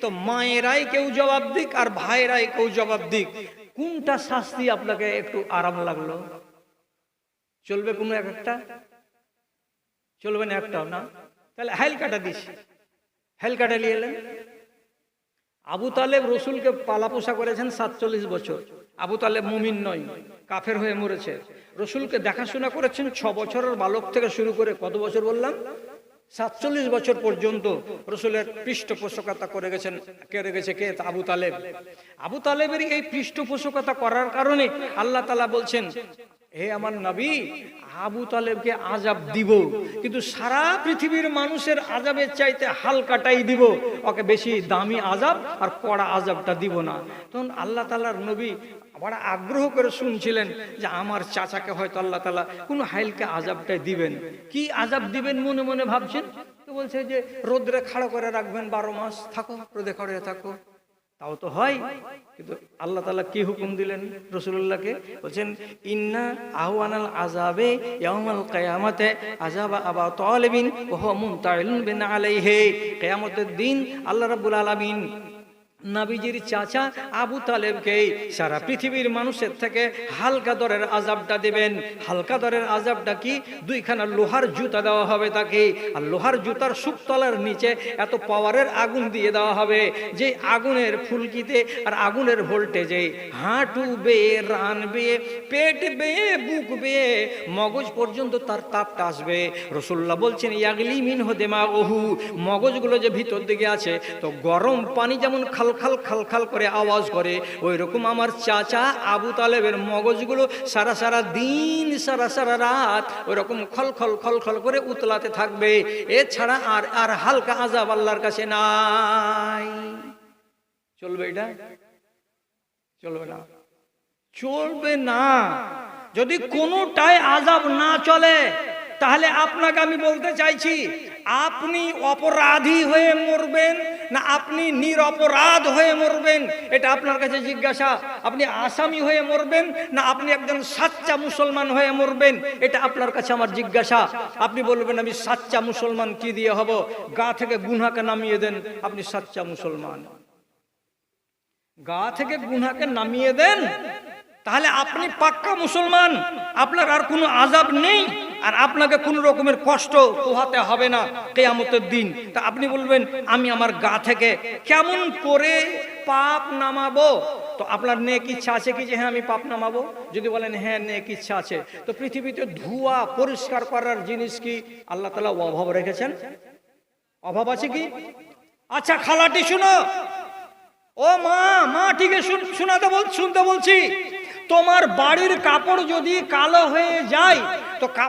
তো মায়েরাই কেউ জবাব দিক আর ভাইরাই কেউ জবাব দিক, কোনটা শাস্তি আপনাকে একটু আরাম লাগলো? চলবে কোনো একটা? চলবে না একটাও না? তাহলে হেল কাটা দিছি, হেল কাটা নিয়ে এলেন। আবু তালেব রসুলকে পালা পোষা করেছেন 47 বছর। আবু তালেব মুমিন নয়, কাফের হয়ে মরেছে। রসুলকে দেখাশোনা করেছেন 6 বছরের বালক থেকে শুরু করে কত বছর বললাম, 47 বছর পর্যন্ত রসুলের পৃষ্ঠপোষকতা করে গেছে কে? আবু তালেব। আবু তালেবের এই পৃষ্ঠপোষকতা করার কারণে আল্লাহ তাআলা বলছেন, হে আমার নবী, আবু তালেবকে আযাব দিব, কিন্তু সারা পৃথিবীর মানুষের আযাবের চাইতে হালকাটাই দিব, ওকে বেশি দামি আযাব আর কড়া আযাবটা দিব না। তখন আল্লাহ তাআলার নবী বড় আগ্রহ করে শুনছিলেন যে আমার চাচাকে হয়তো আল্লাহ তাআলা কোনো হালকা আযাবটাই দিবেন। কি আযাব দিবেন মনে মনে ভাবছেন, তো বলছে যে রোদ্রে খাড়া করে রাখবেন 12 মাস, থাকো রোদে খড়ে থাকো। তাও তো হয়, কিন্তু আল্লাহ তাআলা কি হুকুম দিলেন রাসূলুল্লাহকে? বলছেন ইন্না আহওয়ানাল আযাবে ইয়াউমাল কিয়ামাতে আযাবা আবা তালিবিন ওয়া হুয়া মুনতাইলুন বিন আলাইহি। কিয়ামতের দিন আল্লাহ রাব্বুল আলামিন নবীজির চাচা আবু তালেবকে সারা পৃথিবীর মানুষের থেকে হালকা দরের আযাবটা দেবেন। হালকা দরের আযাবটা কি? 2খানা লোহার জুতা দেওয়া হবে তাকে, আর লোহার জুতার সুপতলার নিচে এত পাওয়ারের আগুন দিয়ে দেওয়া হবে যে আগুনের ফুলকিতে আর আগুনের ভোল্টেজে হাঁটু বেয়ে, রান বেয়ে, পেট বেয়ে, বুক বেয়ে মগজ পর্যন্ত তার তাপটা আসবে। রাসূলুল্লাহ বলছেন ইয়াগলি মিনহু দিমাগুহু, মগজগুলো যে ভিতর দিকে আছে, তো গরম পানি যেমন খাল খাল খাল খাল করে আওয়াজ করে, ওই রকম আমার চাচা আবু তালেবের মগজগুলো সারা সারা দিন, সারা সারা রাত ওই রকম খল খল খল খল করে উতলাতে থাকবে। এছাড়া আর হালকা আযাব আল্লাহর কাছে নাই। চলবে এটা? চলবে না, চলবে না। যদি কোনোটাই আযাব না চলে, তাহলে আপনাকে আমি বলতে চাইছি, আপনি অপরাধী হয়ে মরবেন না আপনি নিরপরাধ হয়ে মরবেন, এটা আপনার কাছে জিজ্ঞাসা। আপনি আসামি হয়ে মরবেন না আপনি একজন সাচ্চা মুসলমান হয়ে মরবেন, এটা আপনার কাছে আমার জিজ্ঞাসা। আপনি বলবেন আমি সাচ্চা মুসলমান, কি দিয়ে হব? গা থেকে গুনাহকে নামিয়ে দেন, আপনি সাচ্চা মুসলমান। গা থেকে গুনাহকে নামিয়ে দেন, তাহলে আপনি পাক্কা মুসলমান, আপনার আর কোনো আযাব নেই, আর আপনাকে কোনো রকমের কষ্ট পোহাতে হবে না কিয়ামতের দিন। তা আপনি বলবেন আমি আমার গা থেকে কেমন করে পাপ নামাবো? তো আপনার নেক ইচ্ছা আছে কি যে হ্যাঁ আমি পাপ নামাবো? যদি বলেন হ্যাঁ নেক ইচ্ছা আছে, তো পৃথিবীতে ধোঁয়া পরিষ্কার করার জিনিস কি আল্লাহ তাআলা অভাব রেখেছেন? অভাব আছে কি? আচ্ছা খালাটি শুনো, ও মা ঠিক আছে শুনতে বলছি, তোমার বাড়ির কাপড় যদি কালো হয়ে যায়, তো